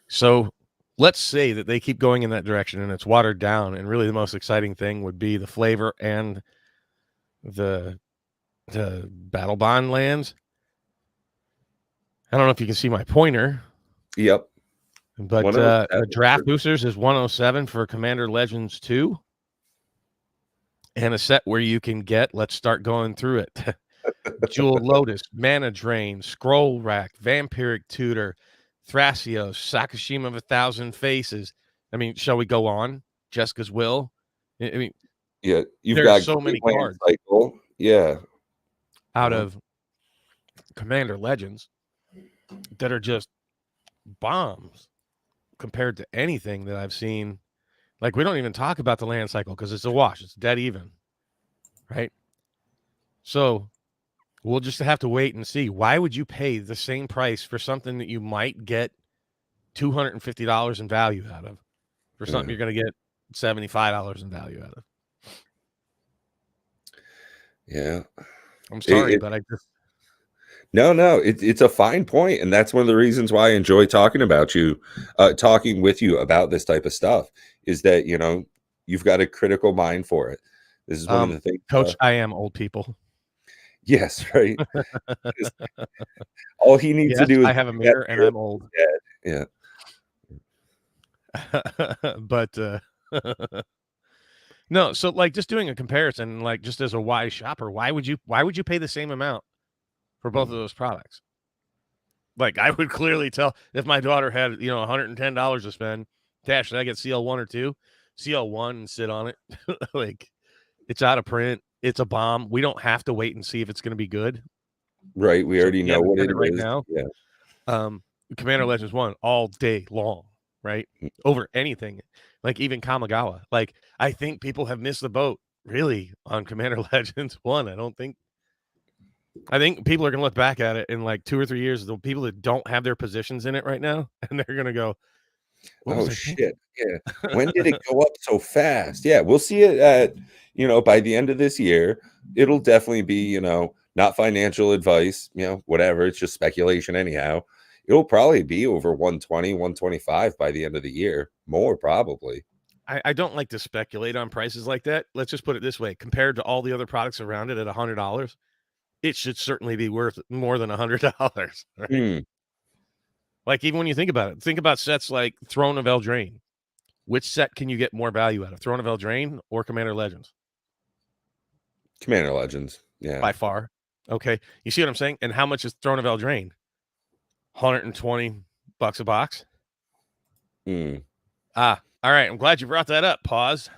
So let's say that they keep going in that direction and it's watered down, and really the most exciting thing would be the flavor and the battle bond lands. I don't know if you can see my pointer. Yep. But the draft boosters is 107 for Commander Legends 2. And a set where you can get, let's start going through it. Jewel Lotus, Mana Drain, Scroll Rack, Vampiric Tutor, Thrasios, Sakashima of 1,000 Faces. I mean, shall we go on? Jessica's Will. I mean, yeah, you've there's got so many Land cards Cycle. Yeah. out of Commander Legends that are just bombs compared to anything that I've seen. Like, we don't even talk about the land cycle because it's a wash. It's dead even, right? So we'll just have to wait and see. Why would you pay the same price for something that you might get $250 in value out of for something you're going to get $75 in value out of? Yeah. I'm sorry, but I just... No, it's a fine point, and that's one of the reasons why I enjoy talking with you about this type of stuff, is that, you've got a critical mind for it. This is one of the things. Coach, I am old people. Yes, right. All he needs to Yes, do is I have a mirror and I'm old. Yeah. But no, so like just doing a comparison, like just as a wise shopper, why would you pay the same amount for both of those products? Like, I would clearly tell if my daughter had, $110 to spend, Tash, should I get CL1 or 2? CL1 and sit on it. Like, it's out of print. It's a bomb. We don't have to wait and see if it's going to be good. Right. We already know what it right is. now. Yeah. Commander Legends 1 all day long, right? Over anything. Like, even Kamigawa. Like, I think people have missed the boat, really, on Commander Legends 1. I think people are going to look back at it in like 2 or 3 years, the people that don't have their positions in it right now, and they're going to go, what was I thinking? Shit. Yeah. When did it go up so fast? Yeah, we'll see it at, by the end of this year. It'll definitely be, not financial advice, whatever. It's just speculation anyhow. It'll probably be over 120, 125 by the end of the year. More probably. I don't like to speculate on prices like that. Let's just put it this way. Compared to all the other products around it at $100, it should certainly be worth more than $100, right? Like, even when you think about sets like Throne of Eldraine. Which set can you get more value out of, Throne of Eldraine or Commander Legends? Commander Legends, yeah, By far. Okay, you see what I'm saying? And how much is Throne of Eldraine? $120 a box. Mm. All right. I'm glad you brought that up. Pause,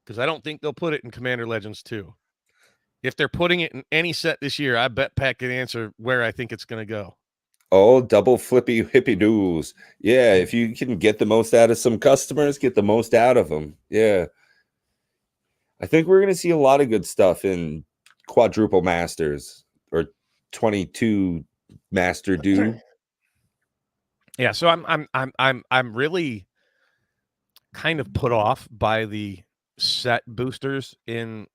because I don't think they'll put it in Commander Legends 2. If they're putting it in any set this year, I bet Pat can answer where I think it's going to go. Oh, double flippy hippie doos. Yeah, if you can get the most out of some customers, get the most out of them. Yeah. I think we're going to see a lot of good stuff in quadruple masters or 22 master do. Yeah, so I'm really kind of put off by the set boosters in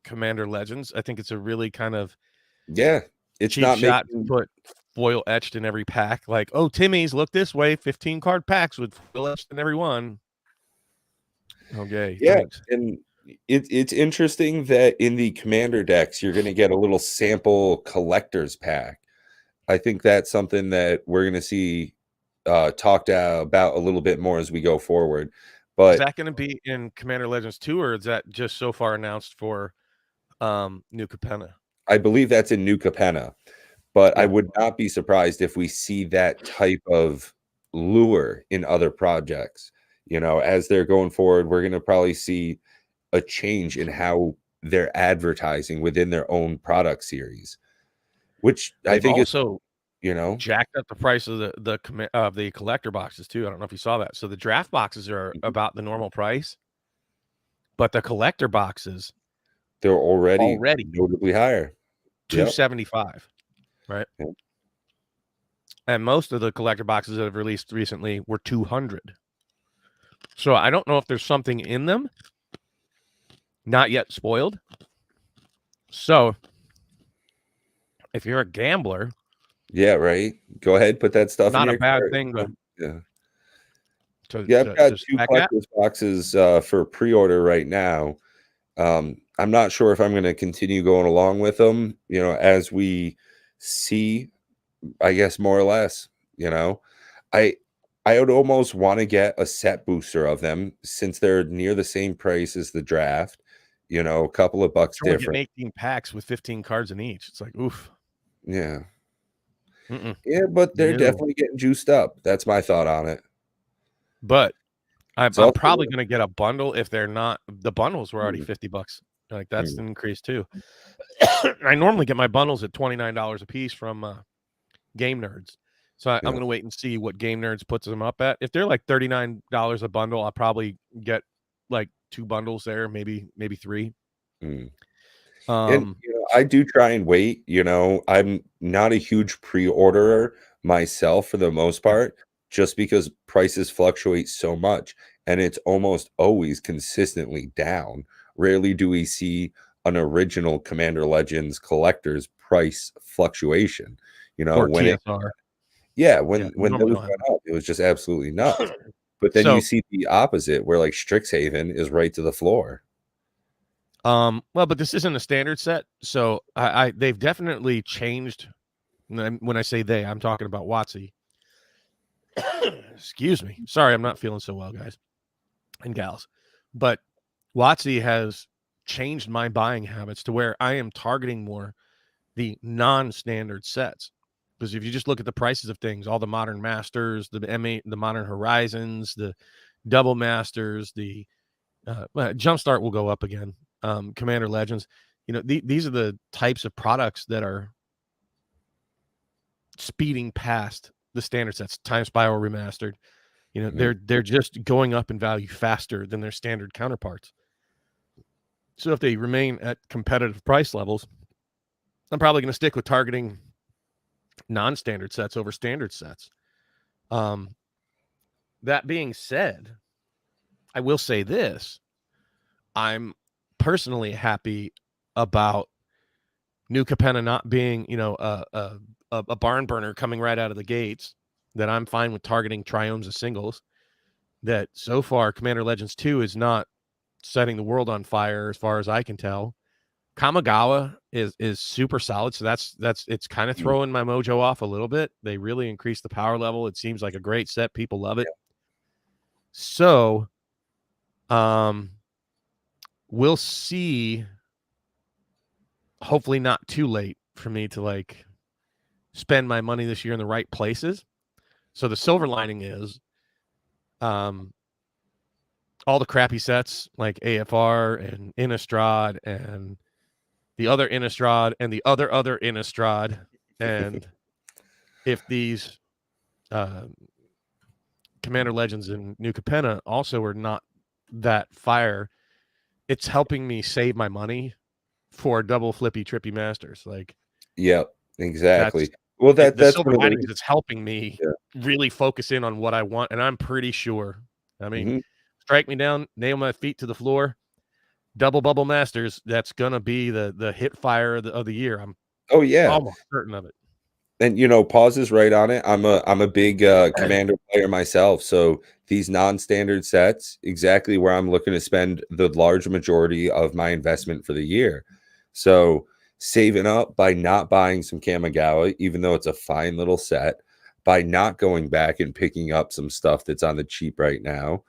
Commander Legends. I think it's a really kind of Yeah, it's cheap not shot to making. put foil etched in every pack. Like, oh, Timmy's, look this way, 15 card packs with foil etched in every one. Okay, Yeah, thanks. and it's interesting that in the commander decks, you're going to get a little sample collector's pack. I think that's something that we're going to see talked about a little bit more as we go forward. Is But that going to be in Commander Legends 2, or is that just so far announced for New Capenna? I believe that's in New Capenna. But I Yeah. would not be surprised if we see that type of lure in other projects. As they're going forward, we're going to probably see a change in how they're advertising within their own product series, which I They've think is, also you know, jacked up the price of the collector boxes too. I don't know if you saw that. So the draft boxes are about the normal price, but the collector boxes they're already already notably higher. Yep. 275, right? Yep. And most of the collector boxes that have released recently were 200. So I don't know if there's something in them not yet spoiled. So if you're a gambler, Yeah, right. Go ahead, put that stuff in not a your bad cart. thing Yeah. to Yeah, I've to, got to two spec at. collector's boxes for pre-order right now. I'm not sure if I'm going to continue going along with them, as we see, I guess more or less, you know. I I would almost want to get a set booster of them since they're near the same price as the draft, a couple of bucks You're only getting different. 18 packs with 15 cards in each. It's like, oof. Yeah. Mm-mm. Yeah, but they're No. definitely getting juiced up. That's my thought on it. But I'm It's I'm also probably gonna get a bundle if they're not the bundles were already mm, $50. Like, that's mm, an increase too. I normally get my bundles at $29 a piece from, Game Nerds. So I'm yeah. gonna wait and see what Game Nerds puts them up at. If they're like $39 a bundle, I'll probably get, like, 2 bundles there, maybe 3. Mm. And, Um, I do try and wait, I'm not a huge pre-orderer myself for the most yeah, part, just because prices fluctuate so much, and it's almost always consistently down. Rarely do we see an original Commander Legends collector's price fluctuation. or When it TSR. yeah, Yeah, when normally those don't have went up, it was just absolutely nuts. that. But then you So, see the opposite where, like, Strixhaven is right to the floor. well, but this isn't a standard set, so I they've definitely changed. And when I say they, I'm talking about WotC. Excuse me. Sorry, I'm not feeling so well, guys and gals. But WotC has changed my buying habits to where I am targeting more the non-standard sets. Because if you just look at the prices of things, all the modern masters, the M8, the modern horizons, the double masters, the jumpstart will go up again. Commander Legends, these are the types of products that are speeding past the standard sets. Time Spiral remastered, Mhm. they're just going up in value faster than their standard counterparts. So if they remain at competitive price levels, I'm probably going to stick with targeting non-standard sets over standard sets. Um, that being said, I will say this: I'm personally happy about New Capenna not being, a barn burner coming right out of the gates. That I'm fine with targeting triomes of singles. That so far, Commander Legends 2 is not setting the world on fire, as far as I can tell. Kamigawa is super solid, so that's it's kind of Mm. throwing my mojo off a little bit. They really increased the power level. It seems like a great set. People love it. So, um, we'll see. Hopefully, not too late for me to like spend my money this year in the right places. So the silver lining is all the crappy sets like AFR and Innistrad and the other Innistrad and the other Innistrad. And if these Commander Legends in New Capenna also are not that fire, it's helping me save my money for double flippy trippy masters. Like, Yep, that's exactly. Well, the that's silver one of the linings. It's helping me yeah. really focus in on what I want, and I'm pretty sure. I mean, Mhm. strike me down, nail my feet to the floor. Double bubble masters. That's gonna be the hit fire of the year. I'm Oh, yeah. almost certain of it. And, Pause is right on it. I'm a big, Commander player myself, so these non-standard sets, exactly where I'm looking to spend the large majority of my investment for the year. So, saving up by not buying some Kamigawa, even though it's a fine little set, by not going back and picking up some stuff that's on the cheap right now,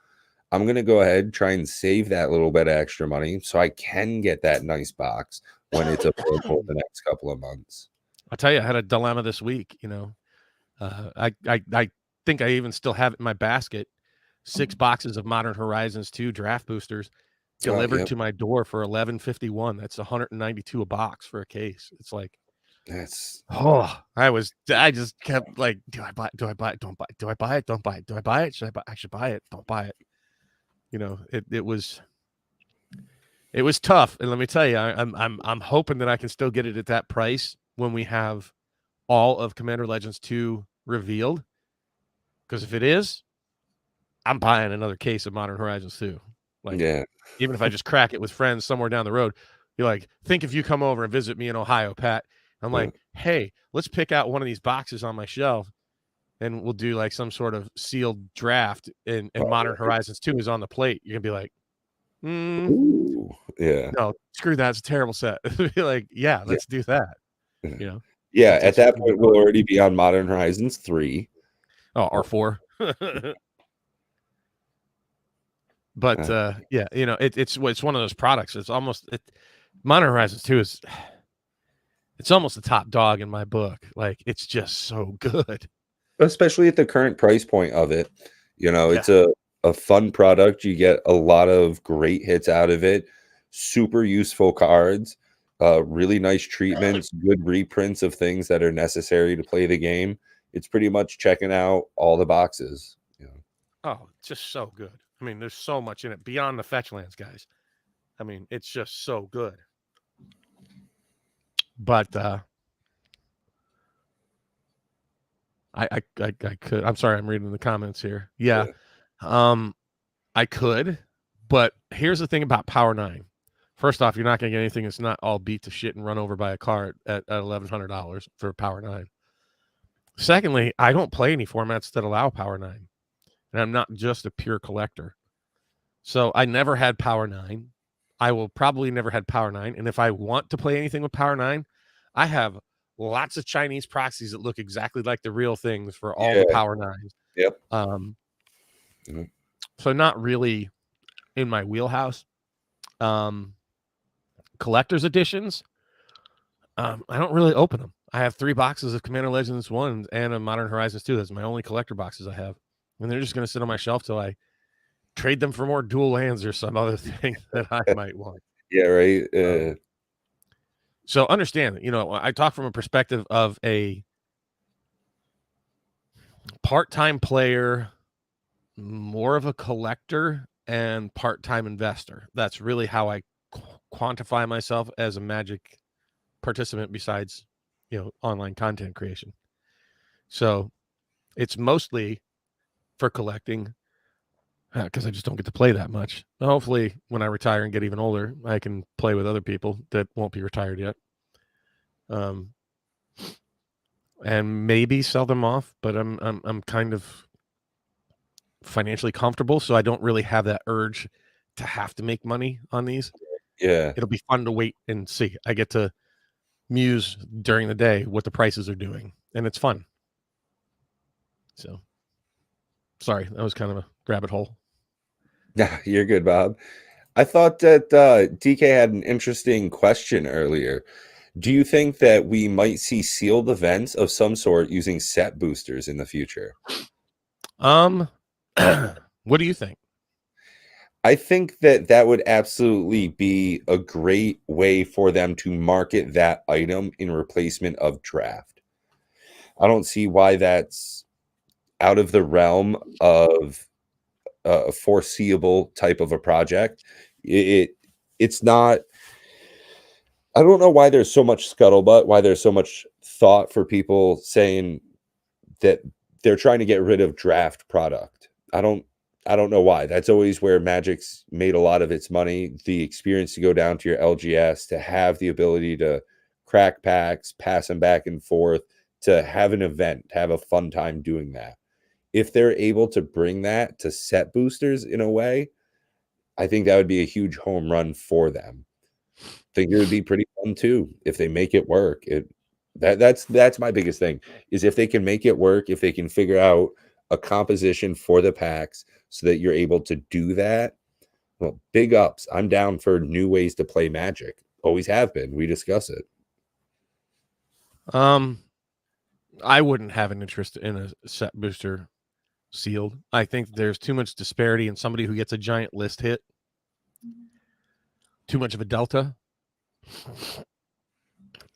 I'm gonna go ahead and try and save that little bit of extra money so I can get that nice box when it's available the next couple of months. I'll tell you, I had a dilemma this week. I think I even still have it in my basket. 6 boxes of Modern Horizons 2 draft boosters Oh, delivered yep. to my door for $11.51. That's 192 a box for a case. It's like, That's I just kept like, do I buy it? Do I buy it? Don't buy it. Do I buy it? Don't buy it. Do I buy it? I should buy it. Don't buy it. It was tough. And let me tell you, I'm hoping that I can still get it at that price when we have all of Commander Legends 2 revealed. Because if it is, I'm buying another case of Modern Horizons 2. Like, yeah. even if I just crack it with friends somewhere down the road, you're like, think if you come over and visit me in Ohio, Pat. I'm Yeah. like, hey, let's pick out one of these boxes on my shelf and we'll do like some sort of sealed draft and Oh, Modern right. Horizons 2 is on the plate. You're gonna be like, Ooh, yeah. no, screw that. It's a terrible set. Be like, yeah, Yeah. let's do that. Yeah. You know, Yeah, at it's just that gonna be point, we'll fun. already be on Modern Horizons 3. Oh, Oh, R4. yeah. But Uh, yeah, it's one of those products. It's almost Modern Horizons 2 is it's almost the top dog in my book. Like, it's just so good. especially at the current price point of it. Yeah. It's a fun product. You get a lot of great hits out of it, super useful cards, really nice treatments, good reprints of things that are necessary to play the game. It's pretty much checking out all the boxes. Oh, it's just so good. I mean, there's so much in it beyond the fetch lands, guys. I mean, it's just so good. But I could. I'm sorry, I'm reading the comments here. Yeah. Yeah. I could, but here's the thing about Power 9. First off, you're not going to get anything that's not all beat to shit and run over by a car at $1,100 for Power 9. Secondly, I don't play any formats that allow Power 9, and I'm not just a pure collector. So I never had Power 9. I will probably never had Power 9. And if I want to play anything with Power 9, I have lots of Chinese proxies that look exactly like the real things for all the Yeah. Power 9s. Yep. Mhm. So not really in my wheelhouse. Collector's editions, I don't really open them. I have 3 boxes of Commander Legends 1 and a Modern Horizons 2. That's my only collector boxes I have. And they're just going to sit on my shelf till I trade them for more dual lands or some other thing that I might want. Yeah, right. So understand, I talk from a perspective of a part-time player, more of a collector, and part-time investor. That's really how I quantify myself as a Magic participant besides, online content creation. So it's mostly for collecting because I just don't get to play that much. Hopefully, when I retire and get even older, I can play with other people that won't be retired yet. And maybe sell them off, but I'm kind of financially comfortable, so I don't really have that urge to have to make money on these. Yeah. It'll be fun to wait and see. I get to muse during the day what the prices are doing, and it's fun. So, sorry, that was kind of a rabbit hole. Yeah, you're good, Bob. I thought that DK had an interesting question earlier. Do you think that we might see sealed events of some sort using set boosters in the future? Um, what do you think? I think that that would absolutely be a great way for them to market that item in replacement of draft. I don't see why that's out of the realm of a foreseeable type of a project. It it's not. I don't know why there's so much scuttlebutt, why there's so much thought for people saying that they're trying to get rid of draft product. I don't know why. That's always where Magic's made a lot of its money. The experience to go down to your LGS, to have the ability to crack packs, pass them back and forth, to have an event, to have a fun time doing that. If they're able to bring that to set boosters in a way, I think that would be a huge home run for them. Think it would be pretty fun too if they make it work. That's my biggest thing is if they can make it work, if they can figure out a composition for the packs so that you're able to do that. Well, big ups. I'm down for new ways to play Magic. Always have been. We discuss it. Um, I wouldn't have an interest in a set booster sealed. I think there's too much disparity in somebody who gets a giant list hit. Too much of a delta.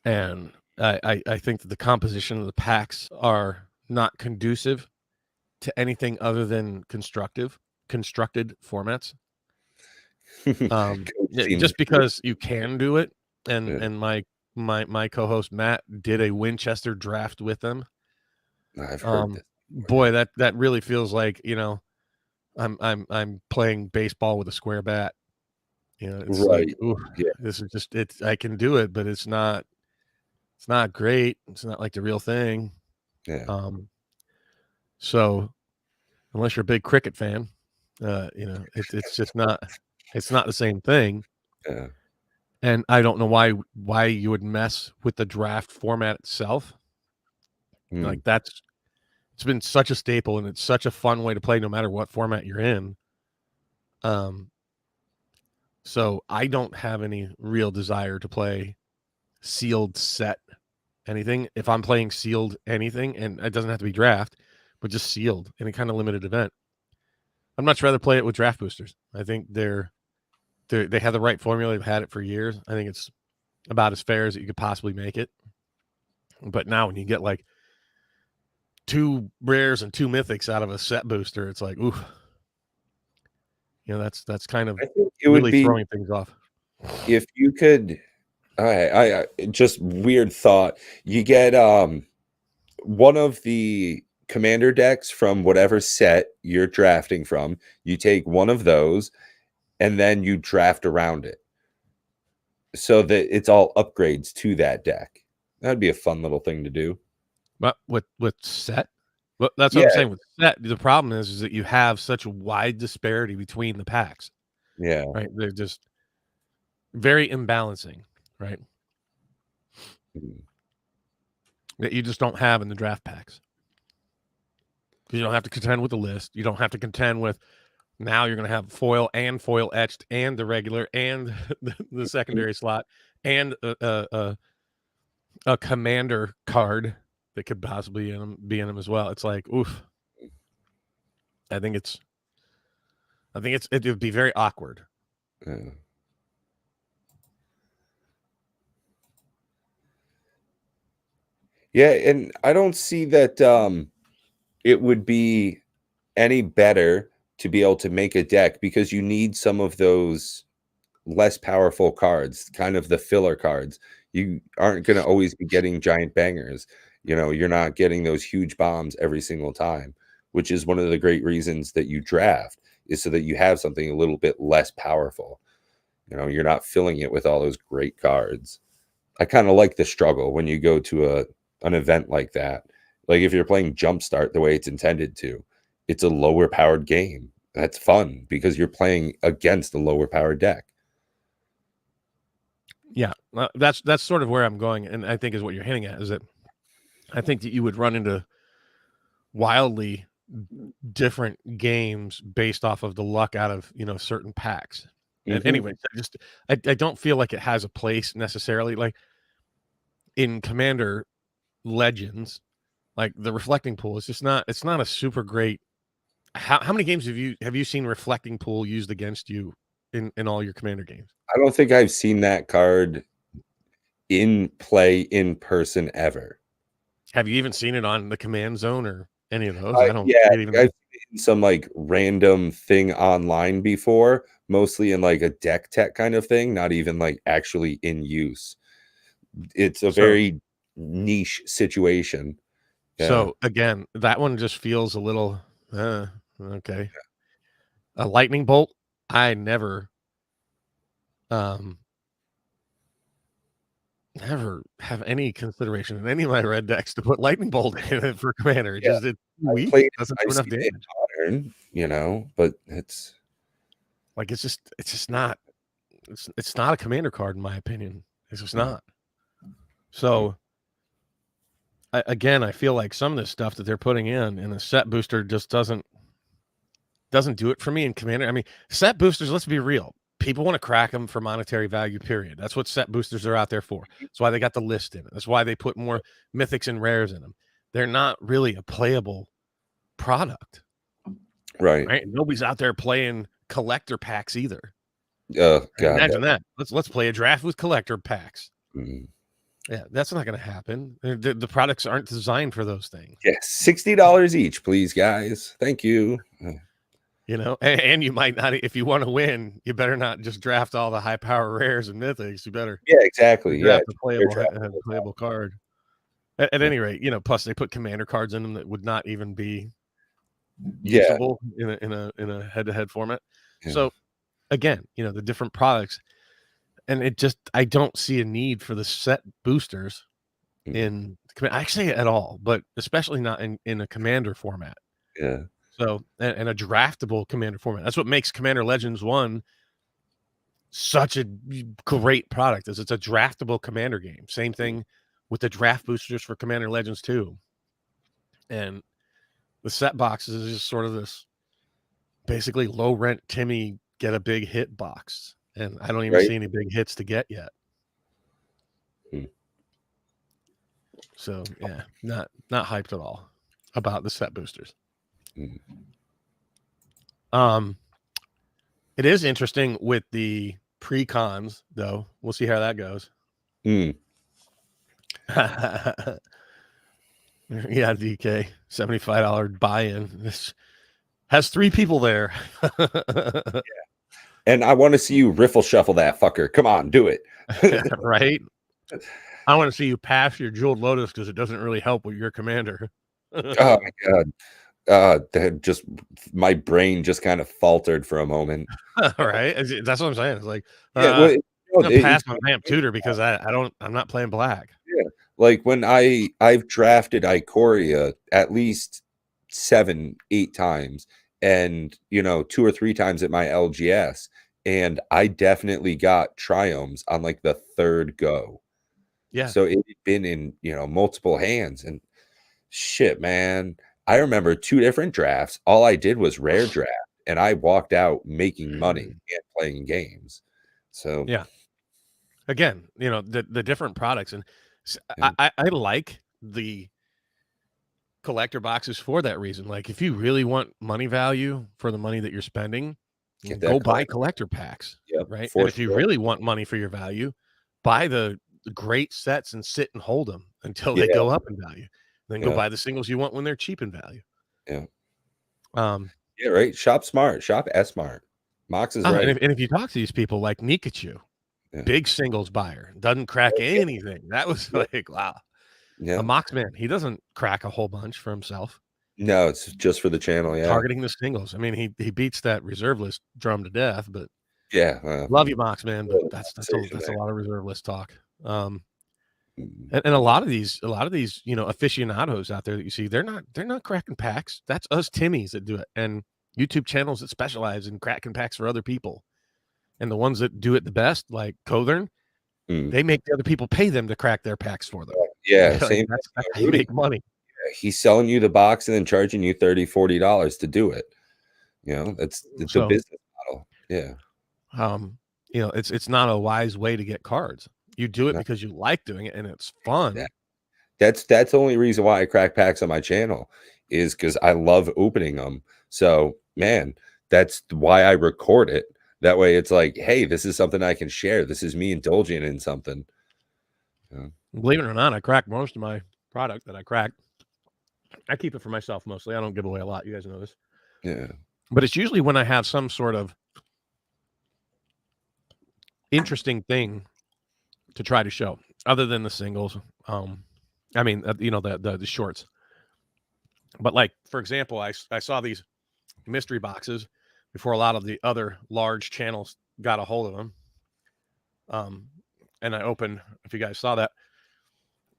And I think that the composition of the packs are not conducive to anything other than constructed formats. Just because you can do it, and my co-host Matt did a Winchester draft with them. I've heard this. Boy, that really feels like, I'm playing baseball with a square bat. It's like, Right. ooh, Yeah. this is just I can do it, but it's not great. It's not like the real thing. Yeah. So unless you're a big cricket fan, it's just not the same thing. Yeah. And I don't know why you would mess with the draft format itself. Mm. Like it's been such a staple and it's such a fun way to play no matter what format you're in. So I don't have any real desire to play sealed set anything. If I'm playing sealed anything, and it doesn't have to be draft, but just sealed in a kind of limited event, I'd much rather play it with draft boosters. I think they have the right formula. They've had it for years. I think it's about as fair as you could possibly make it. But now when you get like 2 rares and 2 mythics out of a set booster, it's like, ooh, that's kind of I think it would really be throwing things off. if you could I just weird thought. You get one of the commander decks from whatever set you're drafting from. You take one of those and then you draft around it so that it's all upgrades to that deck. That'd be a fun little thing to do. But with set, well, that's what I'm Yeah, saying with set. The problem is that you have such a wide disparity between the packs, yeah. right? They're just very imbalancing, right? Mhm. That you just don't have in the draft packs. Because you don't have to contend with the list. You don't have to contend with now you're going to have foil and foil etched and the regular and the secondary slot and a commander card that could possibly be in them as well. It's like, oof. I think it would be very awkward. Yeah. Yeah, and I don't see that it would be any better to be able to make a deck because you need some of those less powerful cards, kind of the filler cards. You aren't going to always be getting giant bangers. You're not getting those huge bombs every single time, which is one of the great reasons that you draft is so that you have something a little bit less powerful. You're not filling it with all those great cards. I kind of like the struggle when you go to an event like that. Like if you're playing Jumpstart the way it's intended to, it's a lower powered game. That's fun because you're playing against a lower powered deck. Yeah, that's sort of where I'm going, and I think is what you're hinting at is that I think that you would run into wildly different games based off of the luck out of certain packs. And Mhm. anyway, I don't feel like it has a place necessarily. Like in Commander Legends, like the reflecting pool is just not. It's not a super great. How many games have you seen reflecting pool used against you in all your Commander games? I don't think I've seen that card in play in person ever. Have you even seen it on the Command Zone or any of those? I don't Yeah, see it even. I've seen it in some like random thing online before, mostly in like a deck tech kind of thing, not even like actually in use. It's a So very niche situation. Yeah. so again, that one just feels a little okay. A lightning bolt. I um never have any consideration in any of my red decks to put lightning bolt in it for Commander. It Yeah. just it's too I've weak. played It doesn't do I've enough seen it damage. in modern, you know, but it's Like it's just not. It's not a Commander card in my opinion. It's just mm, not. So again, I feel like some of this stuff that they're putting in a set booster just doesn't do it for me in Commander. I mean, set boosters, let's be real. People want to crack them for monetary value, period. That's what set boosters are out there for. That's why they got the list in it. That's why they put more mythics and rares in them. They're not really a playable product, right. right? Nobody's out there playing collector packs either. Oh god. Imagine that. Let's play a draft with collector packs. Mm. Yeah, that's not going to happen. The products aren't designed for those things. Yeah, $60 each, please, guys. Thank you. You know, and you might not, if you want to win, you better not just draft all the high power rares and mythics. You better Yeah, exactly. Yeah. draft a Fair playable card. At Yeah. any rate, you know, plus they put commander cards in them that would not even be Yeah. usable in a head to head format. Yeah. So again, you know, the different products, and it just I don't see a need for the set boosters in actually at all, but especially not in a commander format. Yeah. So and a draftable commander format. That's what makes Commander Legends 1 such a great product is it's a draftable commander game. Same thing with the draft boosters for Commander Legends 2. And the set boxes is just sort of this basically low rent Timmy get a big hit box. And I don't even Right. see any big hits to get yet. Hmm. So yeah, not hyped at all about the set boosters. Hmm. It is interesting with the pre-cons, though. We'll see how that goes. Mm. Yeah, DK, $75 buy-in. This has 3 people there. And I want to see you riffle shuffle that fucker. Come on, do it. Right? I want to see you pass your Jeweled Lotus because it doesn't really help with your commander. Oh my god. That just my brain just kind of faltered for a moment. Right? That's what I'm saying. It's like, Yeah, well, I'm gonna pass my Vamp Tutor because I'm not playing black. yeah. Like when I've drafted Ikoria at least 7, 8 times, and you know, 2 or 3 times at my LGS, and I definitely got triomes on like the 3rd go. Yeah. So it had been in, you know, multiple hands, and shit, man. I remember 2 different drafts. All I did was rare draft, and I walked out making money and playing games. So Yeah. Again, you know, the different products. And yeah, I like the collector boxes for that reason. Like if you really want money value for the money that you're spending, get go that buy collect. collector packs, Yep, right? And for if you sure. really want money for your value, buy the great sets and sit and hold them until they Yeah, go up in value. Then go yeah, buy the singles you want when they're cheap in value. yeah. Um, Yeah, right. Shop smart. Shop S smart. Mox is right. and if you talk to these people like Nikachu, Yeah. big singles buyer, doesn't crack Yeah. anything. That was Yeah. like, wow. A Yeah. Moxman, he doesn't crack a whole bunch for himself. No, it's just for the channel. Yeah. Targeting the singles. I mean, he beats that reserve list drum to death, but Yeah. love you, Moxman, but Little conversation that's a there. lot of reserve list talk. Mm. And a lot of these, you know, aficionados out there that you see, they're not cracking packs. That's us Timmies that do it, and YouTube channels that specialize in cracking packs for other people. And the ones that do it the best, like Cothern, Mm. they make the other people pay them to crack their packs for them. Yeah. Like, Same that's thing. how you make money. He's selling you the box and then charging you $30, $40 to do it. You know, it's a So, business model. Yeah. you know, it's not a wise way to get cards. You do it No, because you like doing it and it's fun. that that's the only reason why I crack packs on my channel is because I love opening them. So, man, that's why I record it. That way it's like, hey, this is something I can share. This is me indulging in something. Yeah. Believe it or not, I crack most of my product that I crack. I keep it for myself mostly. I don't give away a lot. You guys know this. Yeah. But it's usually when I have some sort of interesting thing to try to show, other than the singles. I mean, the shorts. But like, for example, I saw these mystery boxes before a lot of the other large channels got a hold of them. And I opened, if you guys saw that,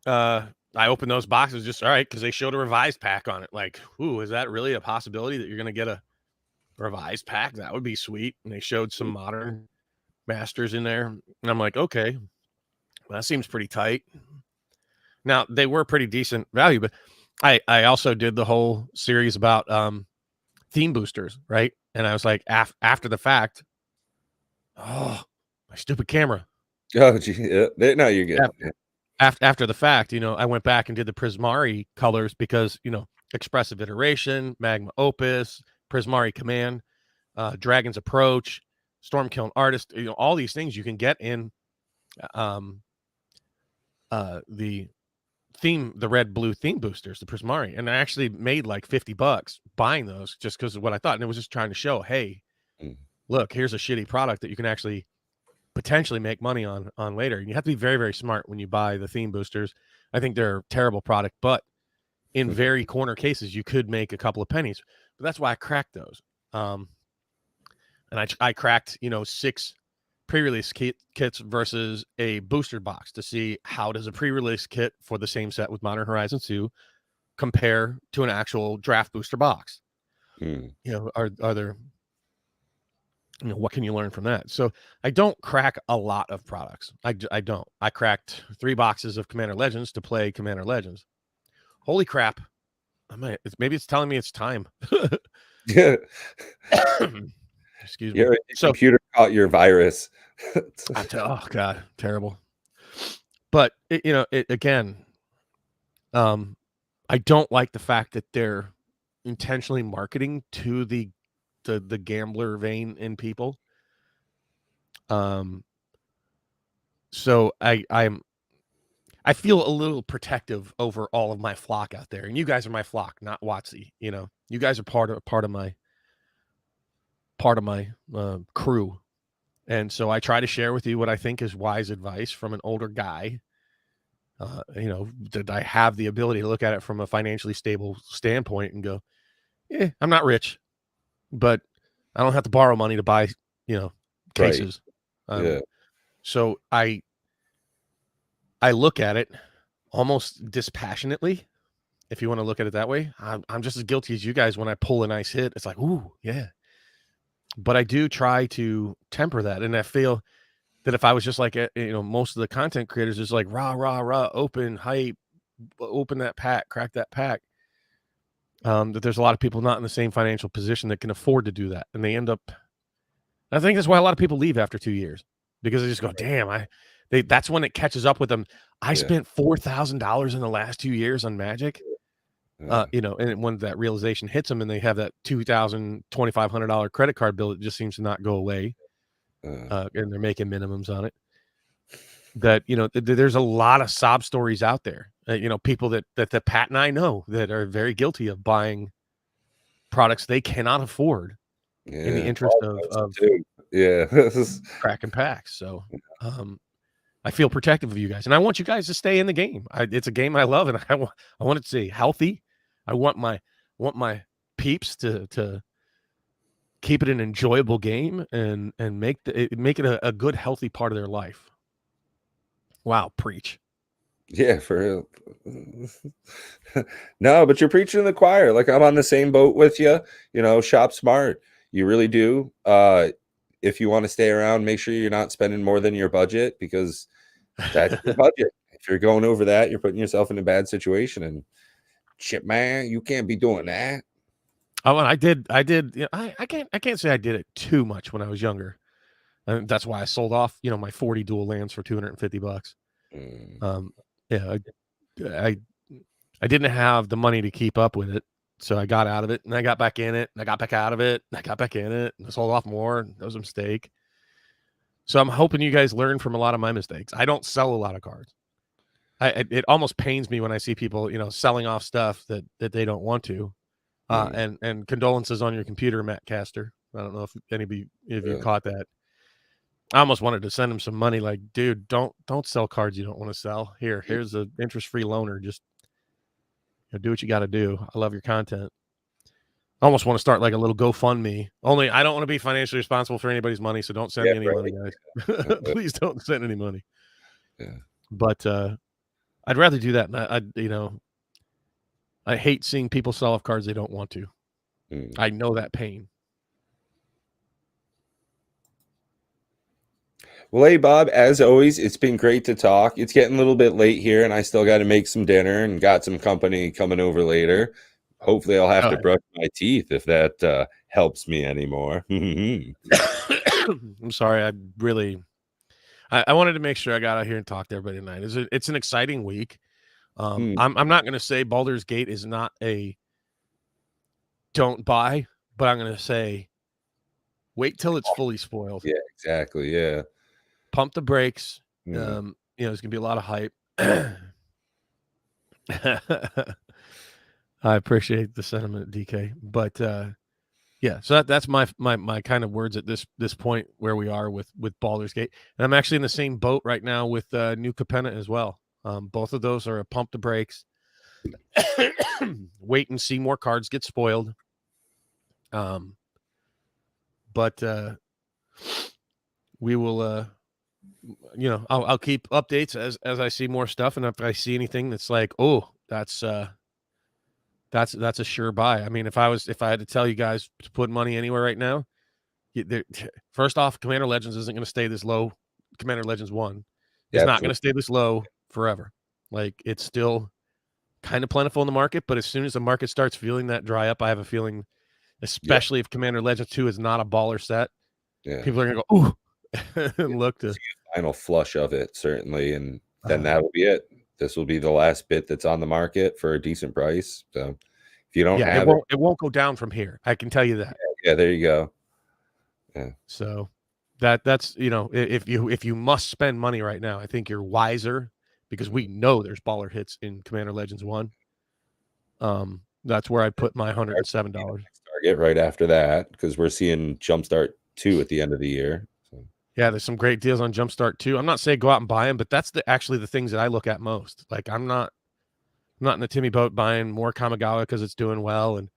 I opened those boxes just all right because they showed a revised pack on it. Like, ooh, is that really a possibility that you're gonna get a revised pack? That would be sweet. And they showed some modern masters in there, and I'm like, okay, well, that seems pretty tight. Now they were pretty decent value, but I also did the whole series about theme boosters, right? And I was like, after the fact, oh, my stupid camera. Oh, gee. Yeah. No, you're good. Yeah. After the fact, I went back and did the Prismari colors because, Expressive Iteration, Magma Opus, Prismari Command, Dragon's Approach, Stormkiln Artist, all these things you can get in the red blue theme boosters, the Prismari. And I actually made like $50 buying those just because of what I thought. And it was just trying to show, hey, look, here's a shitty product that you can actually potentially make money on later. And you have to be very, very smart when you buy the theme boosters. I think they're a terrible product, but in very corner cases, you could make a couple of pennies. But that's why I cracked those. And I cracked, 6 pre-release kits versus a booster box to see how does a pre-release kit for the same set with Modern Horizons 2 compare to an actual draft booster box. Are there, what can you learn from that? So I don't crack a lot of products. I don't. I cracked 3 boxes of Commander Legends to play Commander Legends. Holy crap. Maybe it's telling me it's time. Yeah. Excuse me. Your computer caught your virus. Oh God, terrible. But again, I don't like the fact that they're intentionally marketing to the gambler vein in people. So I feel a little protective over all of my flock out there, and you guys are my flock, not Watsy. You guys are part of my crew, and so I try to share with you what I think is wise advice from an older guy. That I have the ability to look at it from a financially stable standpoint and go, yeah, I'm not rich, but I don't have to borrow money to buy, cases. Right. Yeah. So I look at it almost dispassionately, if you want to look at it that way. I'm just as guilty as you guys when I pull a nice hit. It's like, ooh, yeah. But I do try to temper that, and I feel that if I was just like, most of the content creators is like rah, rah, rah, open, hype, open that pack, crack that pack, that there's a lot of people not in the same financial position that can afford to do that. And they end up, I think that's why a lot of people leave after 2 years, because they just go, damn, that's when it catches up with them. I spent $4,000 in the last 2 years on Magic. And when that realization hits them and they have that $2,000, $2,500 credit card bill, it just seems to not go away. And they're making minimums on it. That, there's a lot of sob stories out there. People that Pat and I know that are very guilty of buying products they cannot afford in the interest of cracking packs. So I feel protective of you guys, and I want you guys to stay in the game. It's a game I love, and I want it to stay healthy. I want my peeps to keep it an enjoyable game and make it a good, healthy part of their life. Wow, preach. Yeah, for real. No, but you're preaching to the choir. Like, I'm on the same boat with you. Shop smart. You really do. If you want to stay around, make sure you're not spending more than your budget, because that's your budget. If you're going over that, you're putting yourself in a bad situation. And shit, man, you can't be doing that. Oh, and I did. I can't say I did it too much when I was younger. And that's why I sold off, my 40 dual lands for $250. Yeah, I didn't have the money to keep up with it, so I got out of it, and I got back in it, and I got back out of it, and I got back in it, and I sold off more. And that was a mistake. So I'm hoping you guys learn from a lot of my mistakes. I don't sell a lot of cards. It almost pains me when I see people, selling off stuff that they don't want to. And condolences on your computer, Matt Caster. I don't know if anybody of you caught that. I almost wanted to send him some money, like, dude, don't sell cards you don't want to sell. Here's an interest-free loaner. Just do what you got to do. I love your content. I almost want to start like a little GoFundMe. Only I don't want to be financially responsible for anybody's money, so don't send me any money, guys. Please don't send any money. Yeah. But I'd rather do that. And I hate seeing people sell off cards they don't want to. I know that pain. Well, hey, Bob, as always, it's been great to talk. It's getting a little bit late here, and I still got to make some dinner and got some company coming over later. Hopefully, I'll have to brush my teeth if that helps me anymore. I'm sorry. I wanted to make sure I got out here and talk to everybody tonight. It's an exciting week. I'm not going to say Baldur's Gate is not a don't buy, but I'm going to say wait till it's fully spoiled. Yeah, exactly. Yeah. Pump the brakes. There's going to be a lot of hype. I appreciate the sentiment, DK. But yeah, so that's my kind of words at this point where we are with Baldur's Gate. And I'm actually in the same boat right now with New Capenna as well. Both of those are a pump the brakes. Wait and see more cards get spoiled. But we will I'll keep updates as I see more stuff, and if I see anything that's like, oh, that's a sure buy. I mean, if I had to tell you guys to put money anywhere right now, first off, Commander Legends isn't going to stay this low. Commander Legends 1 is not going to stay this low forever. Like, it's still kind of plentiful in the market, but as soon as the market starts feeling that dry up, I have a feeling, especially if Commander Legends 2 is not a baller set, people are going to go, ooh, and look to final flush of it, certainly, and then that'll be it. This will be the last bit that's on the market for a decent price. So if you don't have it won't go down from here. I can tell you that. Yeah, there you go. Yeah. So that's if you must spend money right now, I think you're wiser, because we know there's baller hits in Commander Legends 1. That's where I put my $107 target right after that, because we're seeing Jumpstart 2 at the end of the year. So. Yeah, there's some great deals on Jumpstart 2. I'm not saying go out and buy them, but that's actually the things that I look at most. Like, I'm not in the Timmy boat buying more Kamigawa because it's doing well. And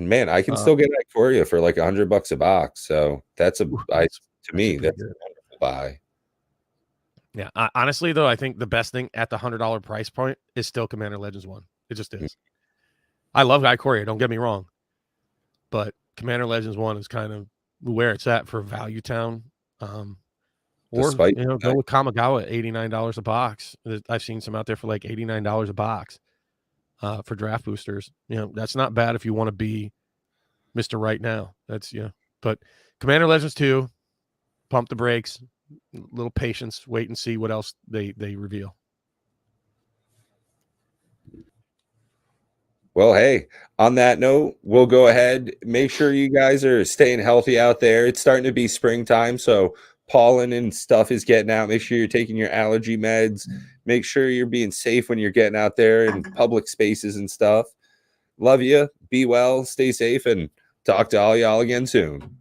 man, I can still get Ikoria for like $100 a box. So that's a wonderful buy. Yeah, honestly though, I think the best thing at the $100 price point is still Commander Legends 1. It just is. I love Ikoria, don't get me wrong, but Commander Legends 1 is kind of where it's at for Value Town. Or go with Kamigawa at $89 a box. I've seen some out there for like $89 a box for draft boosters. That's not bad if you want to be Mr. Right Now. That's but Commander Legends 2, pump the brakes, little patience, wait and see what else they reveal. Well, hey, on that note, we'll go ahead. Make sure you guys are staying healthy out there. It's starting to be springtime, so pollen and stuff is getting out. Make sure you're taking your allergy meds. Make sure you're being safe when you're getting out there in public spaces and stuff. Love you. Be well. Stay safe, and talk to all y'all again soon.